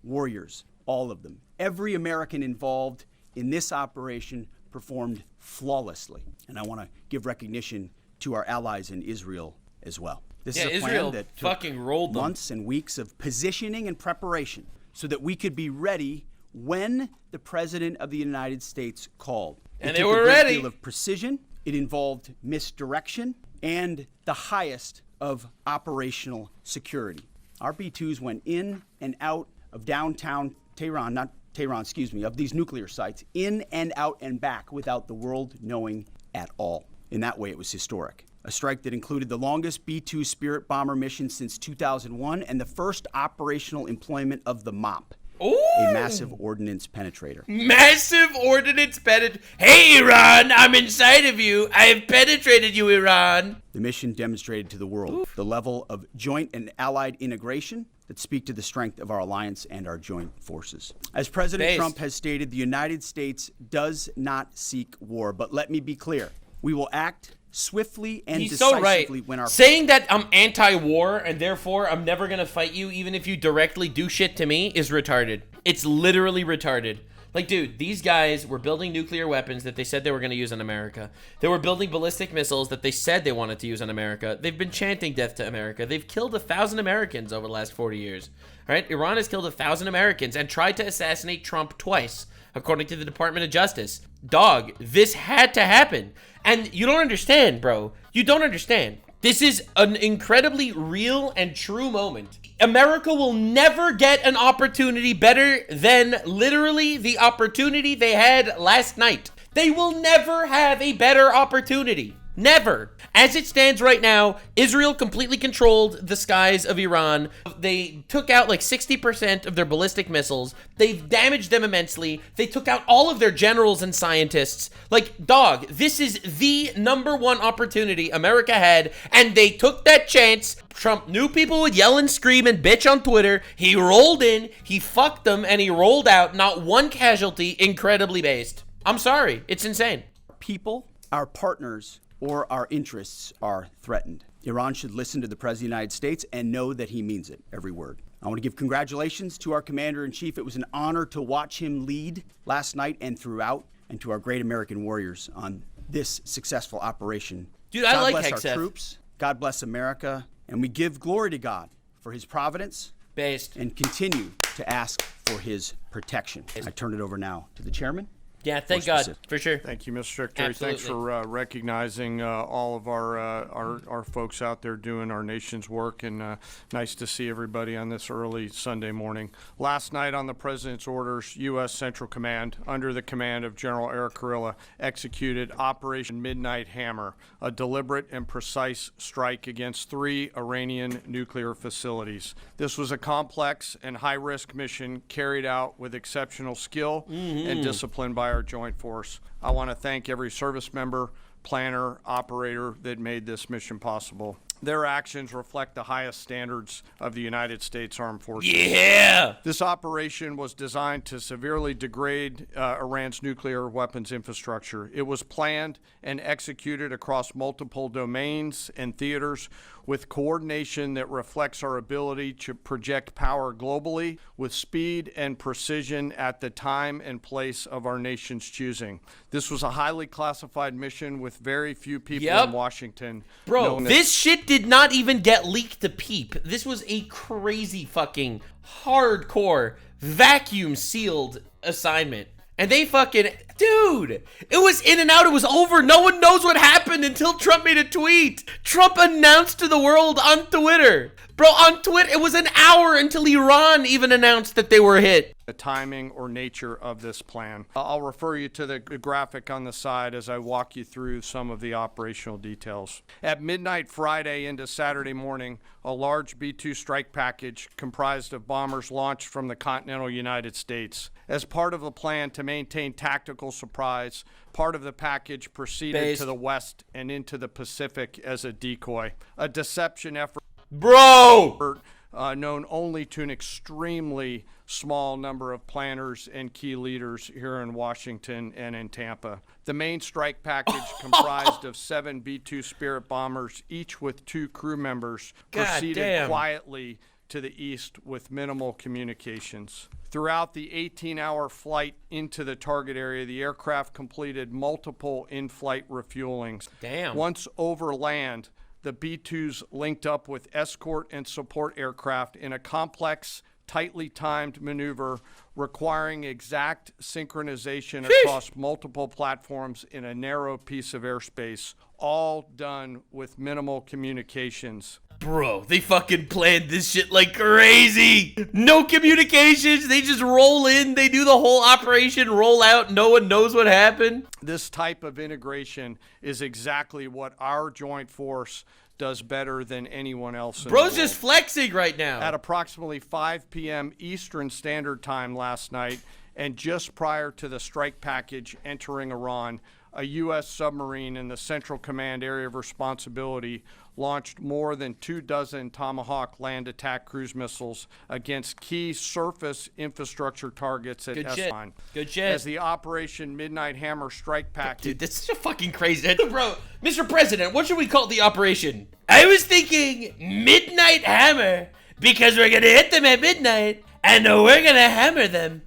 warriors, all of them. Every American involved in this operation performed flawlessly. And I want to give recognition to our allies in Israel as well. This is a Israel plan that fucking rolled them. Months and weeks of positioning and preparation so that we could be ready when the President of the United States called. And they were ready. It took a great deal of precision. It involved misdirection and the highest of operational security. Our B-2s went in and out of downtown Tehran, not Tehran, excuse me, of these nuclear sites, in and out and back without the world knowing at all. In that way, it was historic. A strike that included the longest B-2 Spirit bomber mission since 2001 and the first operational employment of the MOP. Ooh. A massive ordnance penetrator. Massive ordnance penetrator. Hey, Iran, I'm inside of you. I have penetrated you, Iran. The mission demonstrated to the world the level of joint and allied integration that speak to the strength of our alliance and our joint forces. As President Trump has stated, the United States does not seek war. But let me be clear. We will act swiftly and decisively when our saying that I'm anti-war and therefore I'm never gonna fight you even if you directly do shit to me is retarded. It's literally retarded. Like, dude, these guys were building nuclear weapons that they said they were gonna use on America. They were building ballistic missiles that they said they wanted to use on America. They've been chanting death to America. They've killed 1,000 Americans over the last 40 years. All right, Iran has killed 1,000 Americans and tried to assassinate Trump twice, according to the Department of Justice. Dog, this had to happen. And you don't understand, bro. You don't understand. This is an incredibly real and true moment. America will never get an opportunity better than literally the opportunity they had last night. They will never have a better opportunity. Never. As it stands right now, Israel completely controlled the skies of Iran. They took out like 60% of their ballistic missiles. They've damaged them immensely. They took out all of their generals and scientists. Like, dog, this is the #1 opportunity America had, and they took that chance. Trump knew people would yell and scream and bitch on Twitter. He rolled in, he fucked them, and he rolled out. Not one casualty, incredibly based. I'm sorry, it's insane. People, our partners, or our interests are threatened. Iran should listen to the President of the United States and know that he means it, every word. I want to give congratulations to our Commander-in-Chief. It was an honor to watch him lead last night and throughout, and to our great American warriors on this successful operation. Dude, I like God bless Hexeth. our troops. God bless America. And we give glory to God for his providence and continue to ask for his protection. I turn it over now to the chairman. Yeah, thank God, for sure. Thank you, Mr. Secretary. Absolutely. Thanks for recognizing all of our folks out there doing our nation's work, and nice to see everybody on this early Sunday morning. Last night, on the President's orders, U.S. Central Command, under the command of General Eric Kurilla, executed Operation Midnight Hammer, a deliberate and precise strike against 3 Iranian nuclear facilities. This was a complex and high-risk mission carried out with exceptional skill and discipline by our joint force. I want to thank every service member, planner, operator that made this mission possible. Their actions reflect the highest standards of the United States Armed Forces. Yeah! This operation was designed to severely degrade Iran's nuclear weapons infrastructure. It was planned and executed across multiple domains and theaters with coordination that reflects our ability to project power globally with speed and precision at the time and place of our nation's choosing. This was a highly classified mission with very few people in Washington. Bro, this shit did not even get leaked to Peep. This was a crazy fucking hardcore vacuum sealed assignment. And they fucking, dude, it was in and out. It was over. No one knows what happened until Trump made a tweet. Trump announced to the world on Twitter. Bro, on Twitter, it was an hour until Iran even announced that they were hit. The timing or nature of this plan. I'll refer you to the graphic on the side as I walk you through some of the operational details. At midnight Friday into Saturday morning, a large B-2 strike package comprised of bombers launched from the continental United States. As part of the plan to maintain tactical surprise, part of the package proceeded to the west and into the Pacific as a decoy. A deception effort. Bro! Known only to an extremely small number of planners and key leaders here in Washington and in Tampa. The main strike package comprised of 7 B-2 Spirit bombers, each with 2 crew members, proceeded quietly to the east with minimal communications. Throughout the 18-hour flight into the target area, the aircraft completed multiple in-flight refuelings. Once over land, the B-2s linked up with escort and support aircraft in a complex, tightly timed maneuver requiring exact synchronization across multiple platforms in a narrow piece of airspace, all done with minimal communications. Bro, they fucking planned this shit like crazy. No communications. They just roll in. They do the whole operation, roll out. No one knows what happened. This type of integration is exactly what our joint force does better than anyone else in the world. Bro's just flexing right now. At approximately 5 p.m. Eastern Standard Time last night, and just prior to the strike package entering Iran, a U.S. submarine in the Central Command Area of Responsibility launched more than 24 Tomahawk land attack cruise missiles against key surface infrastructure targets at Asmongold. Good shit. As the Operation Midnight Hammer strike package. Dude, this is such a fucking crazy. Bro, Mr. President, what should we call the operation? I was thinking Midnight Hammer because we're gonna hit them at midnight and we're gonna hammer them.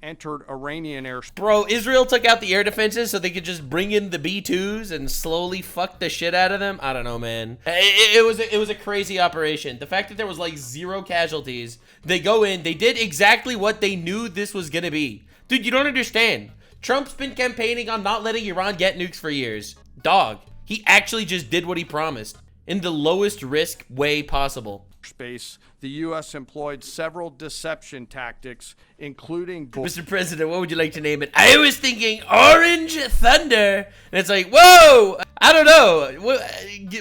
Entered Iranian airspace. Bro, Israel took out the air defenses so they could just bring in the B-2s and slowly fuck the shit out of them. I don't know, man. It was a crazy operation. The fact that there was like 0 casualties. They go in, they did exactly what they knew this was gonna be. Dude, you don't understand. Trump's been campaigning on not letting Iran get nukes for years. Dog, he actually just did what he promised in the lowest risk way possible. Space, the U.S. employed several deception tactics, including... Mr. President, what would you like to name it? I was thinking Orange Thunder. And it's like, whoa, I don't know.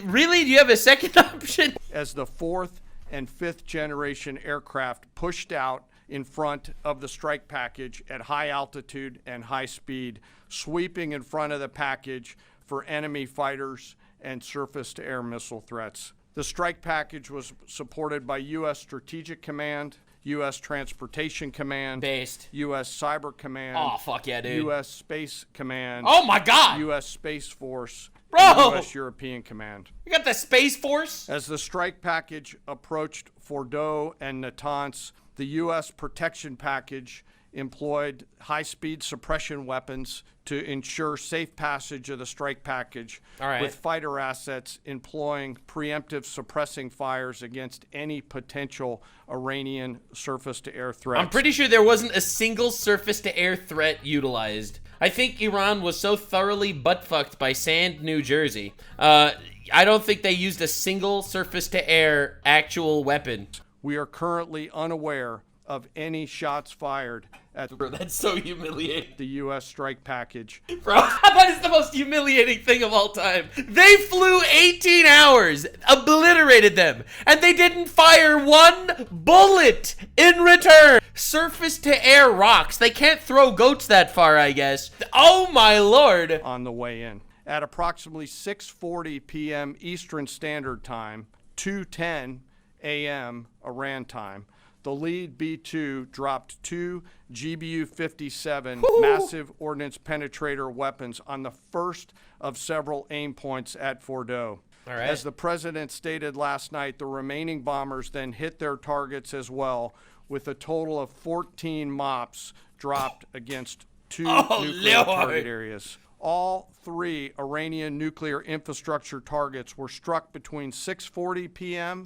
Really? Do you have a second option? As the 4th and 5th generation aircraft pushed out in front of the strike package at high altitude and high speed, sweeping in front of the package for enemy fighters and surface-to-air missile threats. The strike package was supported by U.S. Strategic Command, U.S. Transportation Command, U.S. Cyber Command, oh, fuck yeah, dude. U.S. Space Command, oh my God, U.S. Space Force, bro, and U.S. European Command. You got the Space Force? As the strike package approached Fordo and Natanz, the U.S. protection package employed high-speed suppression weapons to ensure safe passage of the strike package, with fighter assets employing preemptive suppressing fires against any potential Iranian surface-to-air threats. I'm pretty sure there wasn't a single surface-to-air threat utilized. I think Iran was so thoroughly butt-fucked by Sand, New Jersey. I don't think they used a single surface-to-air actual weapon. We are currently unaware of any shots fired at Bro, that's so humiliating. The U.S. strike package. Bro, that is the most humiliating thing of all time. They flew 18 hours, obliterated them, and they didn't fire one bullet in return. Surface-to-air rocks. They can't throw goats that far, I guess. Oh, my Lord. On the way in. At approximately 6:40 p.m. Eastern Standard Time, 2:10 a.m. Iran time, the lead B-2 dropped 2 GBU-57 massive ordnance penetrator weapons on the first of several aim points at Fordo. All right. As the president stated last night, the remaining bombers then hit their targets as well, with a total of 14 MOPs dropped against 2 nuclear target areas. All 3 Iranian nuclear infrastructure targets were struck between 6:40 p.m.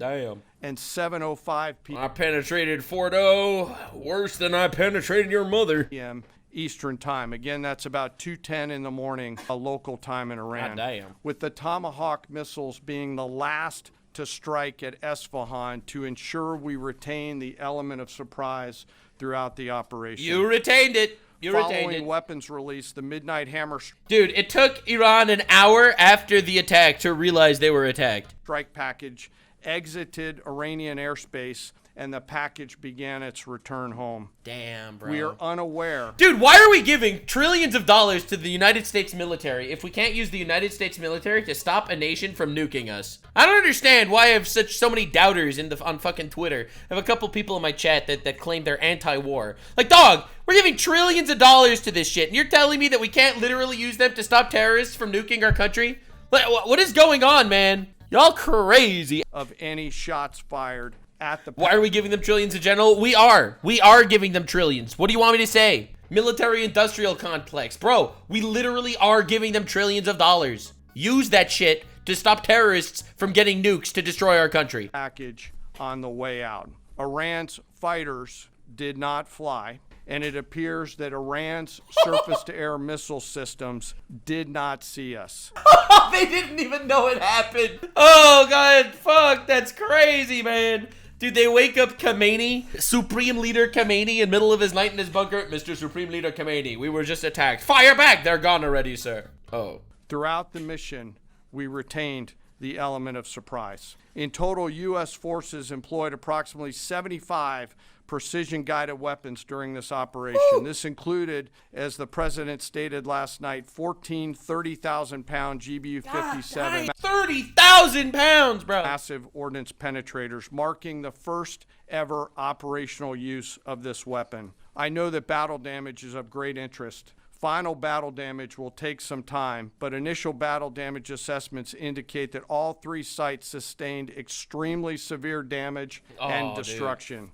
and 7:05 p.m. I penetrated Fordo worse than I penetrated your mother. p.m. Eastern time. Again, that's about 2:10 in the morning, a local time in Iran. With the Tomahawk missiles being the last to strike at Esfahan to ensure we retain the element of surprise throughout the operation. You retained it. Following weapons release, the Midnight Hammer... Dude, it took Iran an hour after the attack to realize they were attacked. ...strike package exited Iranian airspace, and the package began its return home. Damn, bro. We are unaware... Dude, why are we giving trillions of dollars to the United States military if we can't use the United States military to stop a nation from nuking us? I don't understand why I have so many doubters on fucking Twitter. I have a couple people in my chat that claim they're anti-war. Like, dog, we're giving trillions of dollars to this shit, and you're telling me that we can't literally use them to stop terrorists from nuking our country? What is going on, man? Y'all crazy. Of any shots fired at the... Why are we giving them trillions in general? We are giving them trillions. What do you want me to say? Military-industrial complex. Bro, we literally are giving them trillions of dollars. Use that shit to stop terrorists from getting nukes to destroy our country. Package on the way out. Iran's fighters did not fly, and it appears that Iran's surface-to-air missile systems did not see us. They didn't even know it happened. Oh, God, fuck, that's crazy, man. Dude, they wake up Kamenei, Supreme Leader Kamenei, in the middle of his night in his bunker. Mr. Supreme Leader Kamenei, we were just attacked. Fire back! They're gone already, sir. Oh. Throughout the mission, we retained the element of surprise. In total, U.S. forces employed approximately 75 precision-guided weapons during this operation. Woo! This included, as the president stated last night, 14 30,000-pound GBU-57. 30,000 pounds, bro! Massive ordnance penetrators, marking the first ever operational use of this weapon. I know that battle damage is of great interest. Final battle damage will take some time, but initial battle damage assessments indicate that all 3 sites sustained extremely severe damage and destruction. Dude.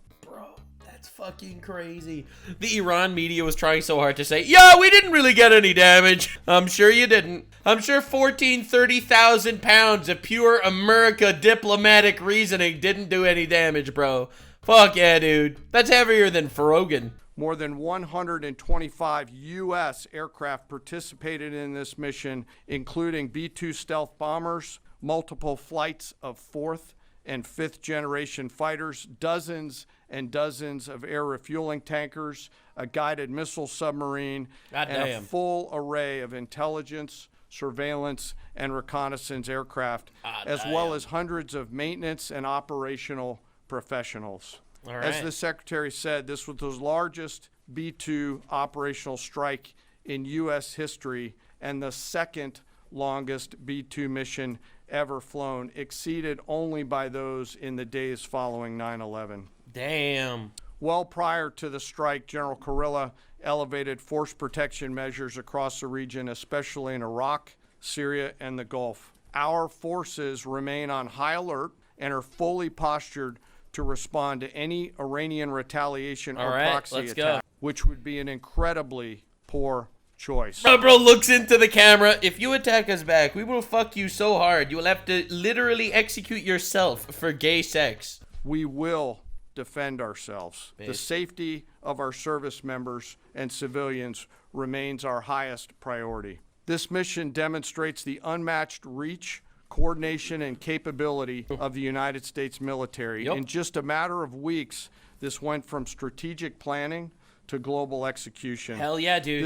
That's fucking crazy. The Iran media was trying so hard to say, yeah, we didn't really get any damage. I'm sure you didn't. I'm sure 30,000 pounds of pure America diplomatic reasoning didn't do any damage, bro. Fuck yeah, dude. That's heavier than Frogan. More than 125 U.S. aircraft participated in this mission, including B-2 stealth bombers, multiple flights of 4th and 5th generation fighters, dozens and dozens of air refueling tankers, a guided missile submarine, and a full array of intelligence, surveillance, and reconnaissance aircraft, as well as hundreds of maintenance and operational professionals. All right. As the secretary said, this was the largest B-2 operational strike in U.S. history and the second longest B-2 mission ever flown, exceeded only by those in the days following 9/11. Damn. Well prior to the strike, General Kurilla elevated force protection measures across the region, especially in Iraq, Syria, and the Gulf. Our forces remain on high alert and are fully postured to respond to any Iranian retaliation or proxy attack, which would be an incredibly poor choice. Bro looks into the camera. If you attack us back, we will fuck you so hard. You will have to literally execute yourself for gay sex. We will defend ourselves. The safety of our service members and civilians remains our highest priority. This mission demonstrates the unmatched reach, coordination, and capability of the United States military. In just a matter of weeks, this went from strategic planning to global execution. Hell yeah, dude.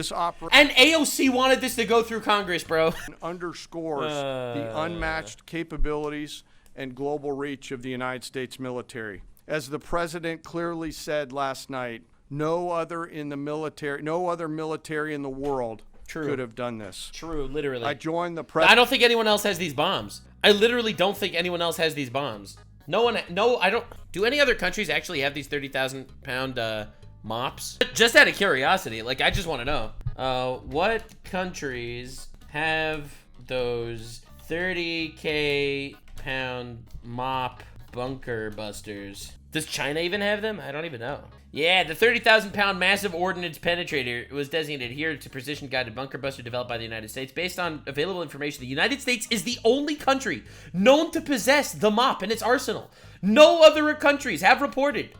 And AOC wanted this to go through Congress, bro. Underscores the unmatched capabilities and global reach of the United States military. As the president clearly said last night, no other military in the world could have done this. True, literally. I joined the I don't think anyone else has these bombs. I literally don't think anyone else has these bombs. I don't. Do any other countries actually have these 30,000-pound mops? Just out of curiosity, like, I just want to know. What countries have those 30K pound mop bunker busters? Does China even have them? I don't even know. Yeah, the 30,000-pound massive ordnance penetrator was designated here to precision-guided bunker buster developed by the United States. Based on available information, the United States is the only country known to possess the mop in its arsenal. No other countries are reported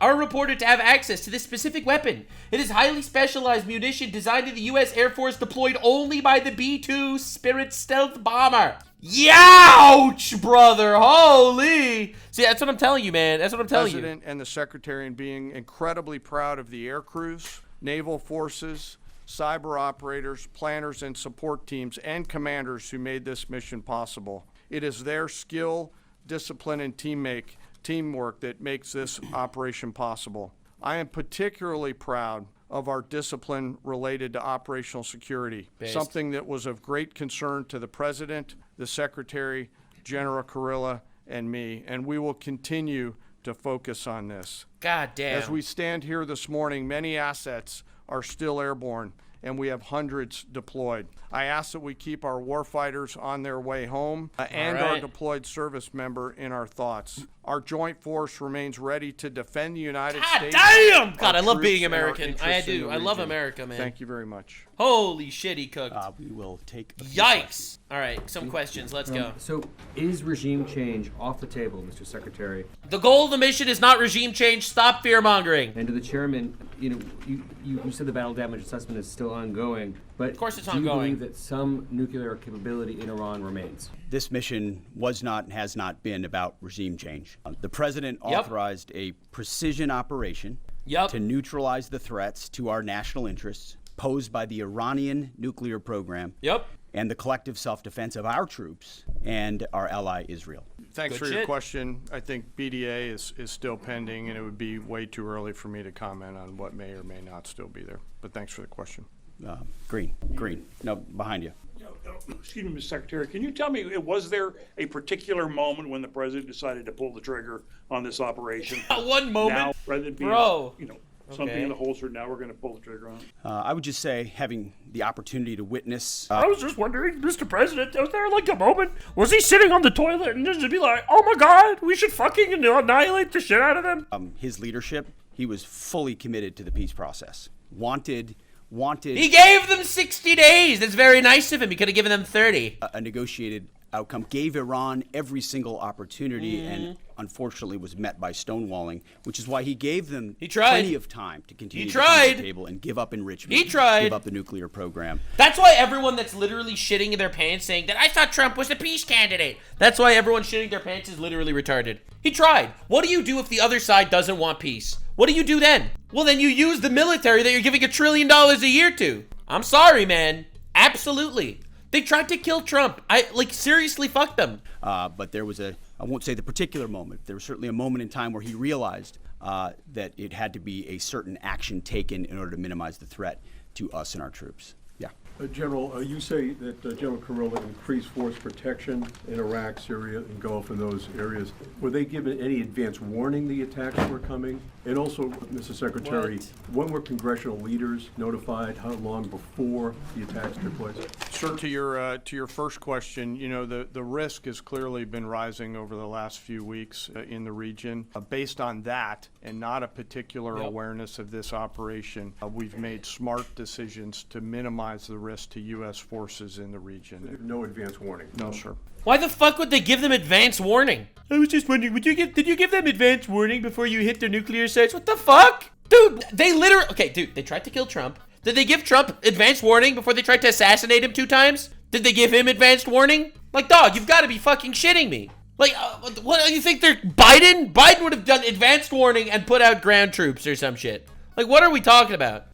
to have access to this specific weapon. It is highly specialized munition designed in the U.S. Air Force, deployed only by the B-2 Spirit stealth bomber. Youch, brother. Holy. See, that's what I'm telling you, man. That's what I'm telling you. The President and the Secretary and being incredibly proud of the air crews, naval forces, cyber operators, planners and support teams, and commanders who made this mission possible. It is their skill, discipline, and teamwork that makes this operation possible. I am particularly proud of our discipline related to operational security, something that was of great concern to the President, the Secretary, General Kurilla, and me, and we will continue to focus on this. God damn. As we stand here this morning, many assets are still airborne, and we have hundreds deployed. I ask that we keep our warfighters on their way home and our deployed service member in our thoughts. Our joint force remains ready to defend the United States. Damn! God, I love being American. I do. I love America, man. Thank you very much. Holy shit, he cooked. We will take Yikes! All right, some questions. Let's go. So, is regime change off the table, Mr. Secretary? The goal of the mission is not regime change. Stop fear-mongering. And to the chairman, you said the battle damage assessment is still ongoing, but of course it's do ongoing. You believe that some nuclear capability in Iran remains? This mission was not and has not been about regime change. The President authorized a precision operation to neutralize the threats to our national interests posed by the Iranian nuclear program and the collective self-defense of our troops and our ally Israel. Thanks for your question. I think BDA is still pending, and it would be way too early for me to comment on what may or may not still be there. But thanks for the question. Green. No, behind you. Excuse me, Mr. Secretary, can you tell me, was there a particular moment when the President decided to pull the trigger on this operation? One moment? Now, rather than being, something in the holster, now we're going to pull the trigger on it? I would just say, having the opportunity to witness... I was just wondering, Mr. President, was there like a moment? Was he sitting on the toilet and just be like, oh my God, we should fucking annihilate the shit out of them? His leadership, he was fully committed to the peace process. Wanted... He gave them 60 days. That's very nice of him. He could have given them 30. A negotiated outcome gave Iran every single opportunity and unfortunately was met by stonewalling, which is why he gave them plenty of time to continue to come to the table and give up enrichment. Give up the nuclear program. That's why everyone that's literally shitting in their pants saying that I thought Trump was a peace candidate. That's why everyone shitting their pants is literally retarded. He tried. What do you do if the other side doesn't want peace? What do you do then? Well, then you use the military that you're giving $1 trillion a year to. I'm sorry, man. Absolutely. They tried to kill Trump. Seriously, fuck them. But there was I won't say the particular moment. There was certainly a moment in time where he realized that it had to be a certain action taken in order to minimize the threat to us and our troops. Yeah. General, you say that General Kurilla increased force protection in Iraq, Syria, and Gulf and those areas. Were they given any advance warning the attacks were coming? And also, Mr. Secretary, when were congressional leaders notified? How long before the attacks took place? Sir, to your first question, the risk has clearly been rising over the last few weeks in the region. Based on that, and not a particular awareness of this operation, we've made smart decisions to minimize the risk to U.S. forces in the region. No advance warning? No, sir. Why the fuck would they give them advance warning? I was just wondering, did you give them advance warning before you hit their nuclear sites? What the fuck? Dude, they tried to kill Trump. Did they give Trump advance warning before they tried to assassinate him 2 times? Did they give him advanced warning? Like, dog, you've got to be fucking shitting me. Like, what do you think they're Biden? Biden would have done advanced warning and put out ground troops or some shit. Like, what are we talking about?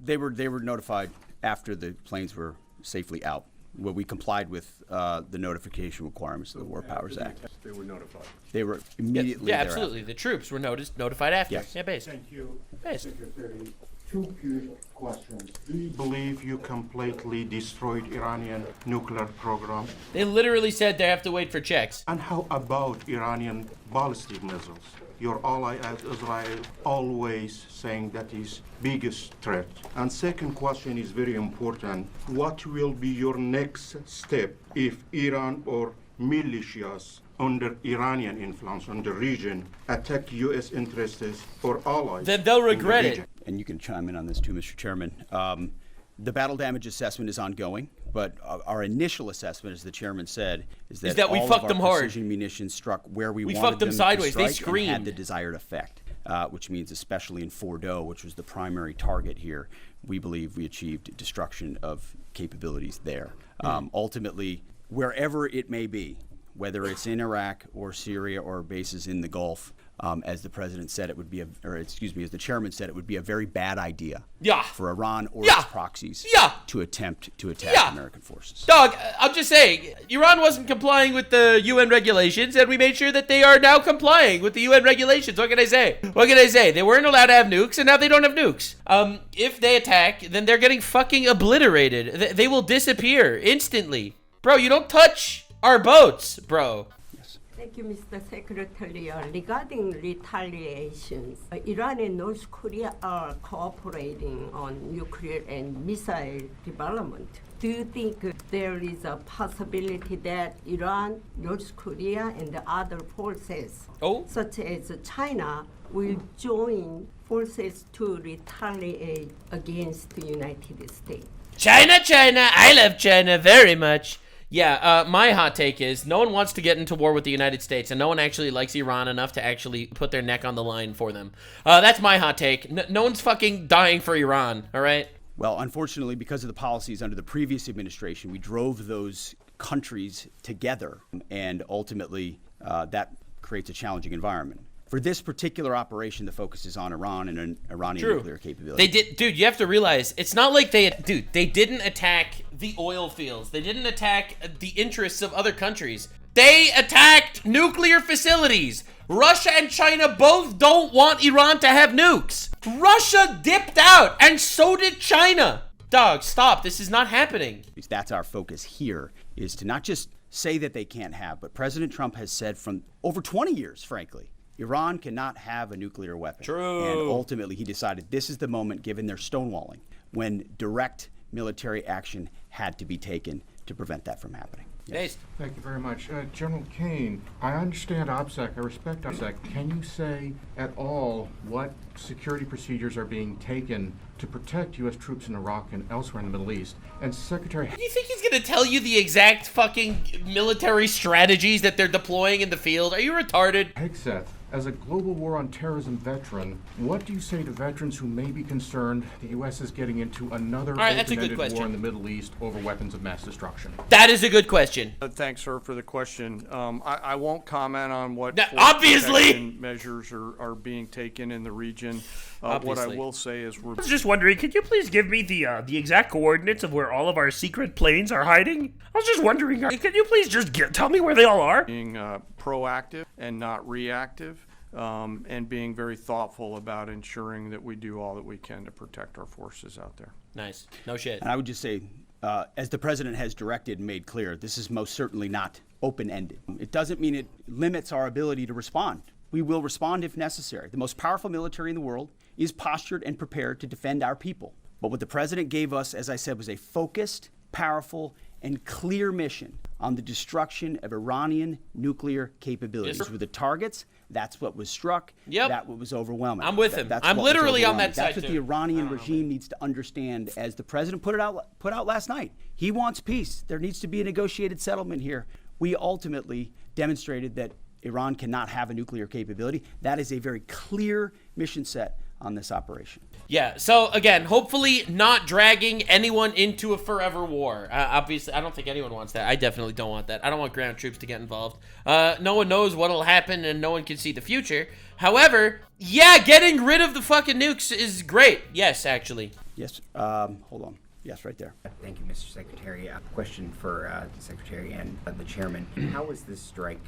They were notified after the planes were safely out. Where we complied with the notification requirements of the War Powers Act. They were notified. They were immediately absolutely. The troops were notified after. Yes. Yeah, base. Thank you, Base. Secretary. Two questions. Do you believe you completely destroyed Iranian nuclear program? They literally said they have to wait for checks. And how about Iranian ballistic missiles? Your ally Israel always saying that is biggest threat. And second question is very important. What will be your next step if Iran or militias under Iranian influence on the region attack U.S. interests or allies? Then they'll regret it. And you can chime in on this too, Mr. Chairman. The battle damage assessment is ongoing, but our initial assessment, as the chairman said, is that we all fucked of them our hard. precision munitions struck where we wanted fucked them sideways. to They strike and had screamed. the desired effect, which means especially in Fordo, which was the primary target here, we believe we achieved destruction of capabilities there. Ultimately, wherever it may be, whether it's in Iraq or Syria or bases in the Gulf, as the president said, it would be as the chairman said, it would be a very bad idea for Iran or its proxies to attempt to attack American forces. Dog, I'm just saying, Iran wasn't complying with the UN regulations, and we made sure that they are now complying with the UN regulations. What can I say? What can I say? They weren't allowed to have nukes, and now they don't have nukes. If they attack, then they're getting fucking obliterated. They will disappear instantly. Bro, you don't touch our boats, bro. Thank you, Mr. Secretary. Regarding retaliations, Iran and North Korea are cooperating on nuclear and missile development. Do you think there is a possibility that Iran, North Korea, and the other forces, such as China, will join forces to retaliate against the United States? China, I love China very much. Yeah, my hot take is no one wants to get into war with the United States, and no one actually likes Iran enough to actually put their neck on the line for them. That's my hot take. No one's fucking dying for Iran, all right? Well, unfortunately, because of the policies under the previous administration, we drove those countries together, and ultimately that creates a challenging environment. For this particular operation, the focus is on Iran and an Iranian nuclear capability. They did, dude. You have to realize it's not like they didn't attack the oil fields. They didn't attack the interests of other countries. They attacked nuclear facilities. Russia and China both don't want Iran to have nukes. Russia dipped out, and so did China. Dog, stop. This is not happening. That's our focus here, is to not just say that they can't have, but President Trump has said from over 20 years, frankly, Iran cannot have a nuclear weapon. True. And ultimately, he decided this is the moment, given their stonewalling, when direct military action had to be taken to prevent that from happening. Yes. Thank you very much. General Kane, I understand OPSEC, I respect OPSEC. Can you say at all what security procedures are being taken to protect U.S. troops in Iraq and elsewhere in the Middle East? And Secretary... Do you think he's going to tell you the exact fucking military strategies that they're deploying in the field? Are you retarded? Hegseth, as a global war on terrorism veteran, what do you say to veterans who may be concerned the U.S. is getting into another open-ended war in the Middle East over weapons of mass destruction? That is a good question. Thanks, sir, for the question. I won't comment on what obviously measures are being taken in the region. What I will say is I was just wondering, could you please give me the exact coordinates of where all of our secret planes are hiding? I was just wondering, can you please just tell me where they all are? Being proactive and not reactive, and being very thoughtful about ensuring that we do all that we can to protect our forces out there. Nice. No shit. And I would just say, as the president has directed and made clear, this is most certainly not open-ended. It doesn't mean it limits our ability to respond. We will respond if necessary. The most powerful military in the world is postured and prepared to defend our people. But what the president gave us, as I said, was a focused, powerful, and clear mission on the destruction of Iranian nuclear capabilities. These were the targets. That's what was struck. Yep. That what was overwhelming. I'm with him. I'm literally on that side, That's what the Iranian regime needs to understand, as the president put out last night. He wants peace. There needs to be a negotiated settlement here. We ultimately demonstrated that Iran cannot have a nuclear capability. That is a very clear mission set on this operation. Yeah, so again, hopefully not dragging anyone into a forever war. Obviously, I don't think anyone wants that. I definitely don't want that. I don't want ground troops to get involved. No one knows what'll happen and no one can see the future. However, yeah, getting rid of the fucking nukes is great. Yes, actually. Yes, hold on. Yes, right there. Thank you, Mr. Secretary. A question for the Secretary and the Chairman. How was this strike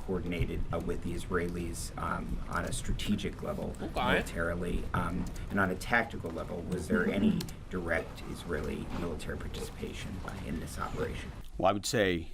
coordinated with the Israelis on a strategic level, militarily, and on a tactical level? Was there any direct Israeli military participation in this operation? Well, I would say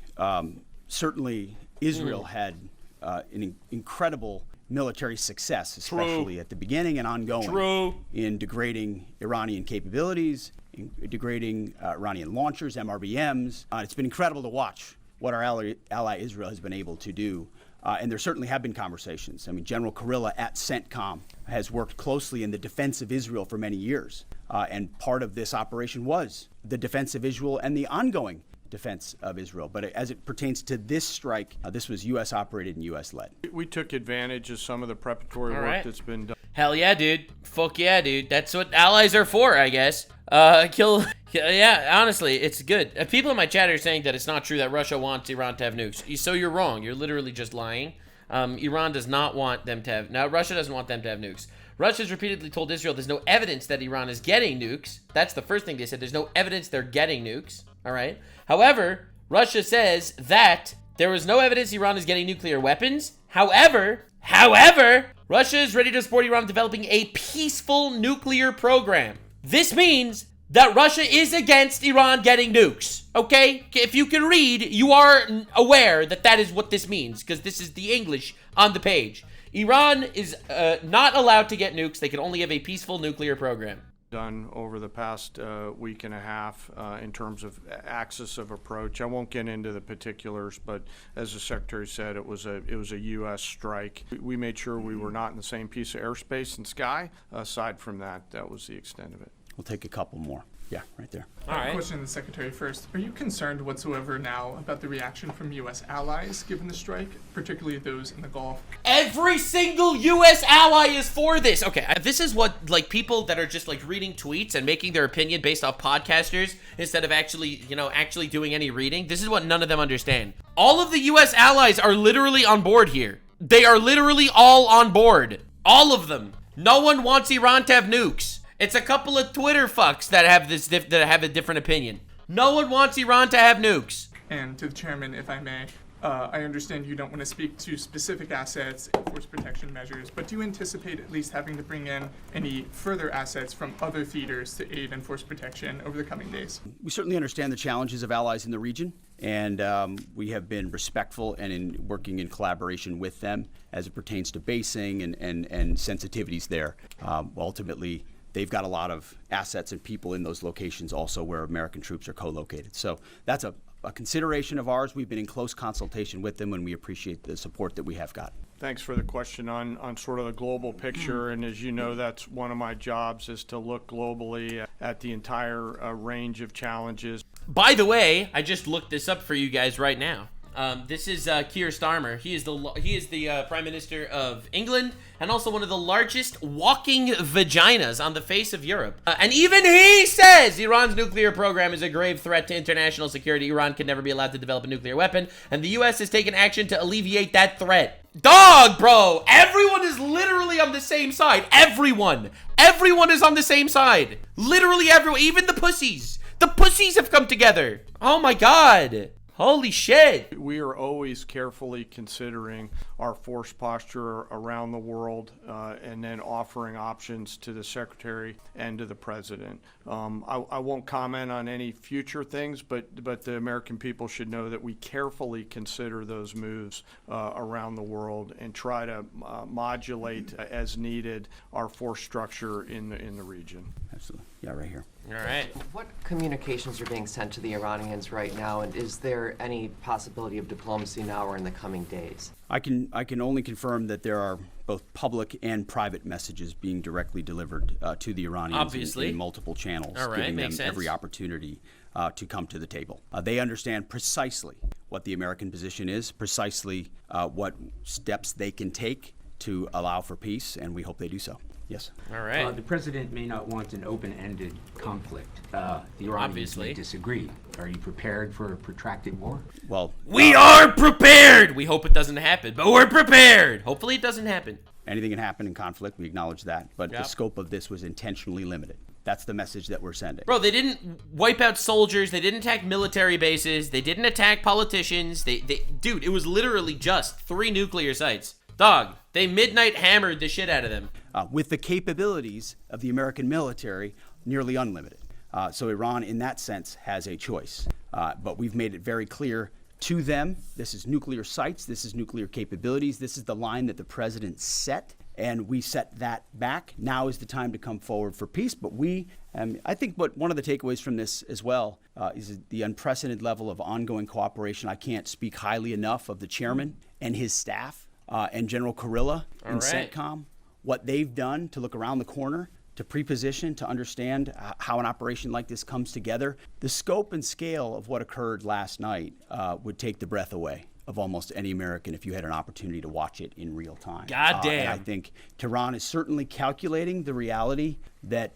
certainly Israel had an incredible military success, especially at the beginning and ongoing, in degrading Iranian capabilities, in degrading Iranian launchers, MRBMs. It's been incredible to watch what our ally Israel has been able to do. And there certainly have been conversations. I mean, General Kurilla at CENTCOM has worked closely in the defense of Israel for many years. And part of this operation was the defense of Israel and the ongoing defense of Israel. But as it pertains to this strike, this was U.S. operated and U.S. led. We took advantage of some of the preparatory work that's been done. Hell yeah, dude. Fuck yeah, dude. That's what allies are for, I guess. Yeah, honestly, it's good. People in my chat are saying that it's not true that Russia wants Iran to have nukes. So you're wrong. You're literally just lying. Iran does not want them to have... Now, Russia doesn't want them to have nukes. Russia's repeatedly told Israel there's no evidence that Iran is getting nukes. That's the first thing they said. There's no evidence they're getting nukes. All right? However, Russia says that there was no evidence Iran is getting nuclear weapons. However, Russia is ready to support Iran developing a peaceful nuclear program. This means that Russia is against Iran getting nukes, okay? If you can read, you are aware that that is what this means, because this is the English on the page. Iran is not allowed to get nukes. They can only have a peaceful nuclear program. Done over the past week and a half in terms of axis of approach. I won't get into the particulars, but as the Secretary said, it was a U.S. strike. We made sure we were not in the same piece of airspace and sky. Aside from that, that was the extent of it. We'll take a couple more. Yeah, right there. All right. Question to the Secretary first. Are you concerned whatsoever now about the reaction from U.S. allies given the strike, particularly those in the Gulf? Every single U.S. ally is for this. Okay, this is what, like, people that are just, like, reading tweets and making their opinion based off podcasters instead of actually, actually doing any reading. This is what none of them understand. All of the U.S. allies are literally on board here. They are literally all on board. All of them. No one wants Iran to have nukes. It's a couple of Twitter fucks that have a different opinion. No one wants Iran to have nukes. And to the Chairman, if I may, I understand you don't want to speak to specific assets and force protection measures, but do you anticipate at least having to bring in any further assets from other theaters to aid in force protection over the coming days? We certainly understand the challenges of allies in the region, and we have been respectful and working in collaboration with them as it pertains to basing and sensitivities there. Ultimately, they've got a lot of assets and people in those locations also where American troops are co-located. So that's a consideration of ours. We've been in close consultation with them, and we appreciate the support that we have got. Thanks for the question on sort of the global picture. And as you know, that's one of my jobs, is to look globally at the entire range of challenges. By the way, I just looked this up for you guys right now. This is Keir Starmer. He is the Prime Minister of England and also one of the largest walking vaginas on the face of Europe. And even he says Iran's nuclear program is a grave threat to international security. Iran can never be allowed to develop a nuclear weapon, and the U.S. has taken action to alleviate that threat. Dog, bro! Everyone is literally on the same side. Everyone is on the same side. Literally everyone, even the pussies. The pussies have come together. Oh my God. Holy shit. We are always carefully considering our force posture around the world and then offering options to the Secretary and to the President. I won't comment on any future things, but the American people should know that we carefully consider those moves around the world and try to modulate as needed our force structure in the region. Absolutely. Yeah, right here. All right. What communications are being sent to the Iranians right now, and is there any possibility of diplomacy now or in the coming days? I can only confirm that there are both public and private messages being directly delivered to the Iranians Obviously. In multiple channels, All right, giving them makes sense. every opportunity to come to the table. They understand precisely what the American position is, precisely what steps they can take to allow for peace, and we hope they do so. Yes. All right. The president may not want an open-ended conflict. The Iranians may disagree. Are you prepared for a protracted war? Well, we are prepared. We hope it doesn't happen, but we're prepared. Hopefully it doesn't happen. Anything can happen in conflict. We acknowledge that, but the scope of this was intentionally limited. That's the message that we're sending. Bro, they didn't wipe out soldiers. They didn't attack military bases. They didn't attack politicians. Dude, it was literally just 3 nuclear sites. Dog, they midnight hammered the shit out of them. With the capabilities of the American military nearly unlimited. So Iran, in that sense, has a choice. But we've made it very clear to them, this is nuclear sites, this is nuclear capabilities, this is the line that the president set, and we set that back. Now is the time to come forward for peace. But I think one of the takeaways from this as well is the unprecedented level of ongoing cooperation. I can't speak highly enough of the chairman and his staff and General Kurilla in CENTCOM, what they've done to look around the corner, to pre-position, to understand how an operation like this comes together. The scope and scale of what occurred last night would take the breath away of almost any American if you had an opportunity to watch it in real time. Goddamn. And I think Tehran is certainly calculating the reality that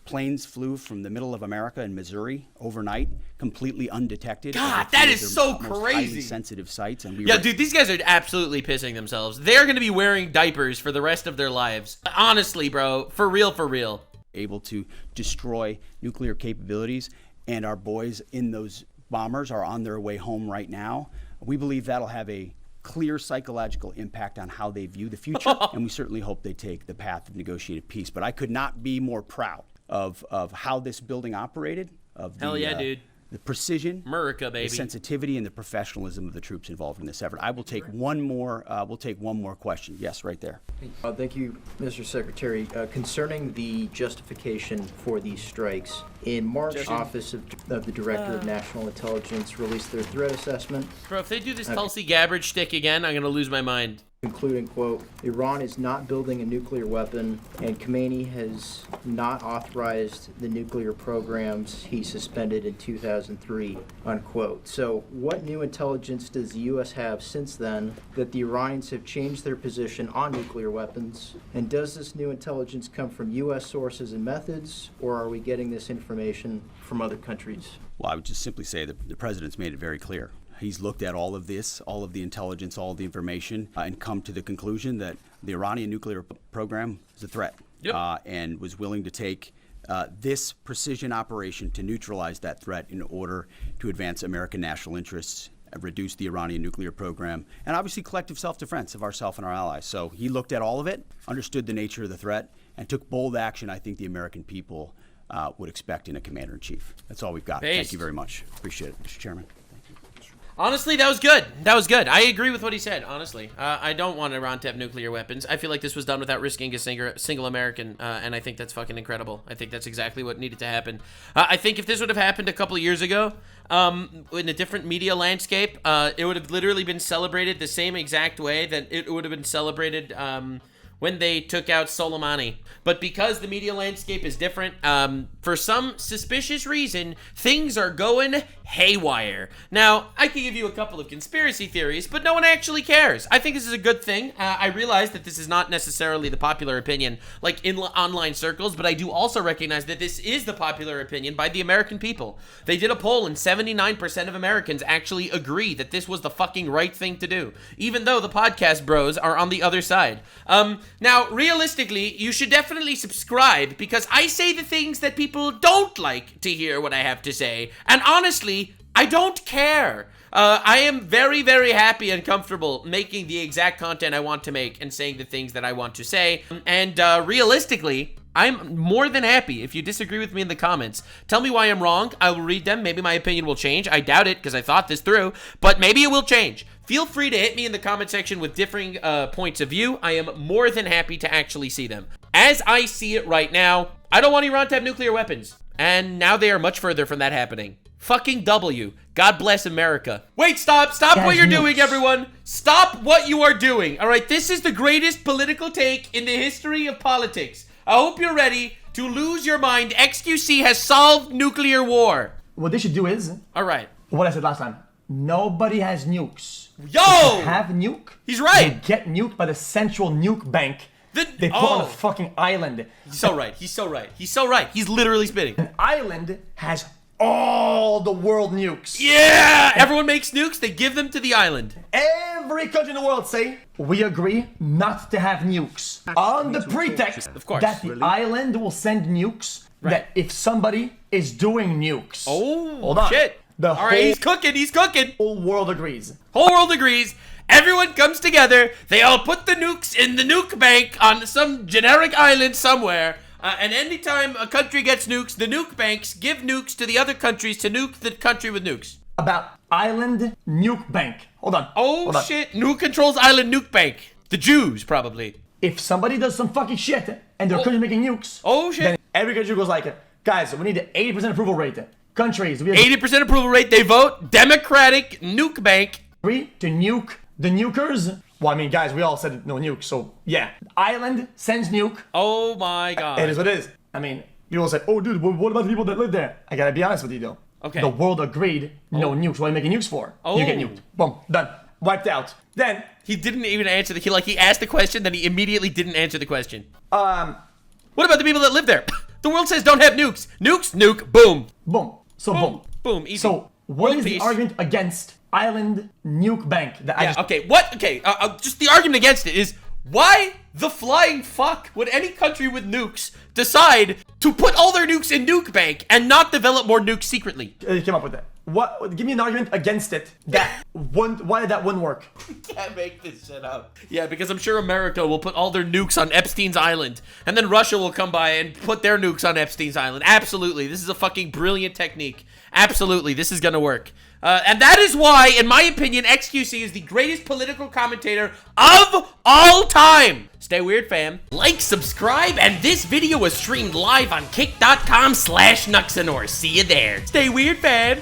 planes flew from the middle of America in Missouri overnight, completely undetected. God, that is so crazy. Highly sensitive sites. And dude, these guys are absolutely pissing themselves. They're going to be wearing diapers for the rest of their lives. Honestly, bro, for real. Able to destroy nuclear capabilities, and our boys in those bombers are on their way home right now. We believe that'll have a clear psychological impact on how they view the future, and we certainly hope they take the path of negotiated peace. But I could not be more proud of how this building operated, of dude. The precision, America, baby. The sensitivity, and the professionalism of the troops involved in this effort. I will take one more. We'll take one more question. Yes, right there. Thank you, Mr. Secretary. Concerning the justification for these strikes, in March, Office of the Director of National Intelligence released their threat assessment. Bro, if they do this Tulsi Gabbard shtick again, I'm gonna lose my mind. Concluding, quote, Iran is not building a nuclear weapon, and Kamenei has not authorized the nuclear programs he suspended in 2003, unquote. So what new intelligence does the U.S. have since then that the Iranians have changed their position on nuclear weapons? And does this new intelligence come from U.S. sources and methods, or are we getting this information from other countries? Well, I would just simply say that the president's made it very clear. He's looked at all of this, all of the intelligence, all of the information, and come to the conclusion that the Iranian nuclear program is a threat, and was willing to take this precision operation to neutralize that threat in order to advance American national interests, reduce the Iranian nuclear program, and obviously collective self-defense of ourselves and our allies. So he looked at all of it, understood the nature of the threat, and took bold action I think the American people would expect in a commander-in-chief. That's all we've got. Thank you very much. Appreciate it, Mr. Chairman. Honestly, that was good. That was good. I agree with what he said, honestly. I don't want Iran to have nuclear weapons. I feel like this was done without risking a single American, and I think that's fucking incredible. I think that's exactly what needed to happen. I think if this would have happened a couple of years ago, in a different media landscape, it would have literally been celebrated the same exact way that it would have been celebrated when they took out Soleimani. But because the media landscape is different, for some suspicious reason, things are going haywire. Now, I can give you a couple of conspiracy theories, but no one actually cares. I think this is a good thing. I realize that this is not necessarily the popular opinion, like in online circles, but I do also recognize that this is the popular opinion by the American people. They did a poll, and 79% of Americans actually agree that this was the fucking right thing to do, even though the podcast bros are on the other side. Now, realistically, you should definitely subscribe, because I say the things that people don't like to hear what I have to say, and honestly, I don't care. I am very, very happy and comfortable making the exact content I want to make and saying the things that I want to say, and realistically, I'm more than happy if you disagree with me in the comments. Tell me why I'm wrong. I will read them. Maybe my opinion will change. I doubt it, because I thought this through, but maybe it will change. Feel free to hit me in the comment section with differing points of view. I am more than happy to actually see them. As I see it right now, I don't want Iran to have nuclear weapons. And now they are much further from that happening. Fucking W. God bless America. Wait, stop what you're doing, everyone. Stop what you are doing. All right, this is the greatest political take in the history of politics. I hope you're ready to lose your mind. XQC has solved nuclear war. What they should do is... All right. What I said last time. Nobody has nukes. Yo! If you have a nuke. He's right. You get nuked by the central nuke bank. They put on a fucking island. He's so right. He's so right. He's so right. He's literally spitting. An island has all the world nukes. Yeah! Everyone makes nukes. They give them to the island. every country in the world say, we agree not to have nukes. On the pretext that the island will send nukes, that if somebody is doing nukes. Oh, hold on. Shit. All right, he's cooking. Whole world agrees. Whole world agrees. Everyone comes together. They all put the nukes in the nuke bank on some generic island somewhere. And anytime a country gets nukes, the nuke banks give nukes to the other countries to nuke the country with nukes. About island nuke bank. Hold on. Oh, shit. Who controls island nuke bank? The Jews, probably. If somebody does some fucking shit and their country making nukes, then every country goes like, guys, we need an 80% approval rate. Countries, we 80% approval rate, they vote. Democratic nuke bank. Agree to nuke the nukers. Well, I mean, guys, we all said no nuke, so yeah. Island sends nuke. Oh my god. It is what it is. I mean, people say, oh dude, what about the people that live there? I gotta be honest with you though. Okay. The world agreed, no nukes. What are you making nukes for? You get nuked. Boom, done. Wiped out. Then he didn't even answer he asked the question, then he immediately didn't answer the question. What about the people that live there? The world says don't have nukes. Nukes, nuke, boom. Boom. So boom. Boom, easy. So what is the argument against island nuke bank? Just the argument against it is, why the flying fuck would any country with nukes decide to put all their nukes in nuke bank and not develop more nukes secretly? You came up with that. What? Give me an argument against it. Why did that one work? You can't make this shit up. Yeah, because I'm sure America will put all their nukes on Epstein's Island, and then Russia will come by and put their nukes on Epstein's Island. Absolutely. This is a fucking brilliant technique. Absolutely. This is gonna work. And that is why, in my opinion, XQC is the greatest political commentator of all time. Stay weird, fam. Like, subscribe, and this video was streamed live on kick.com/Nuxanor. See you there. Stay weird, fam.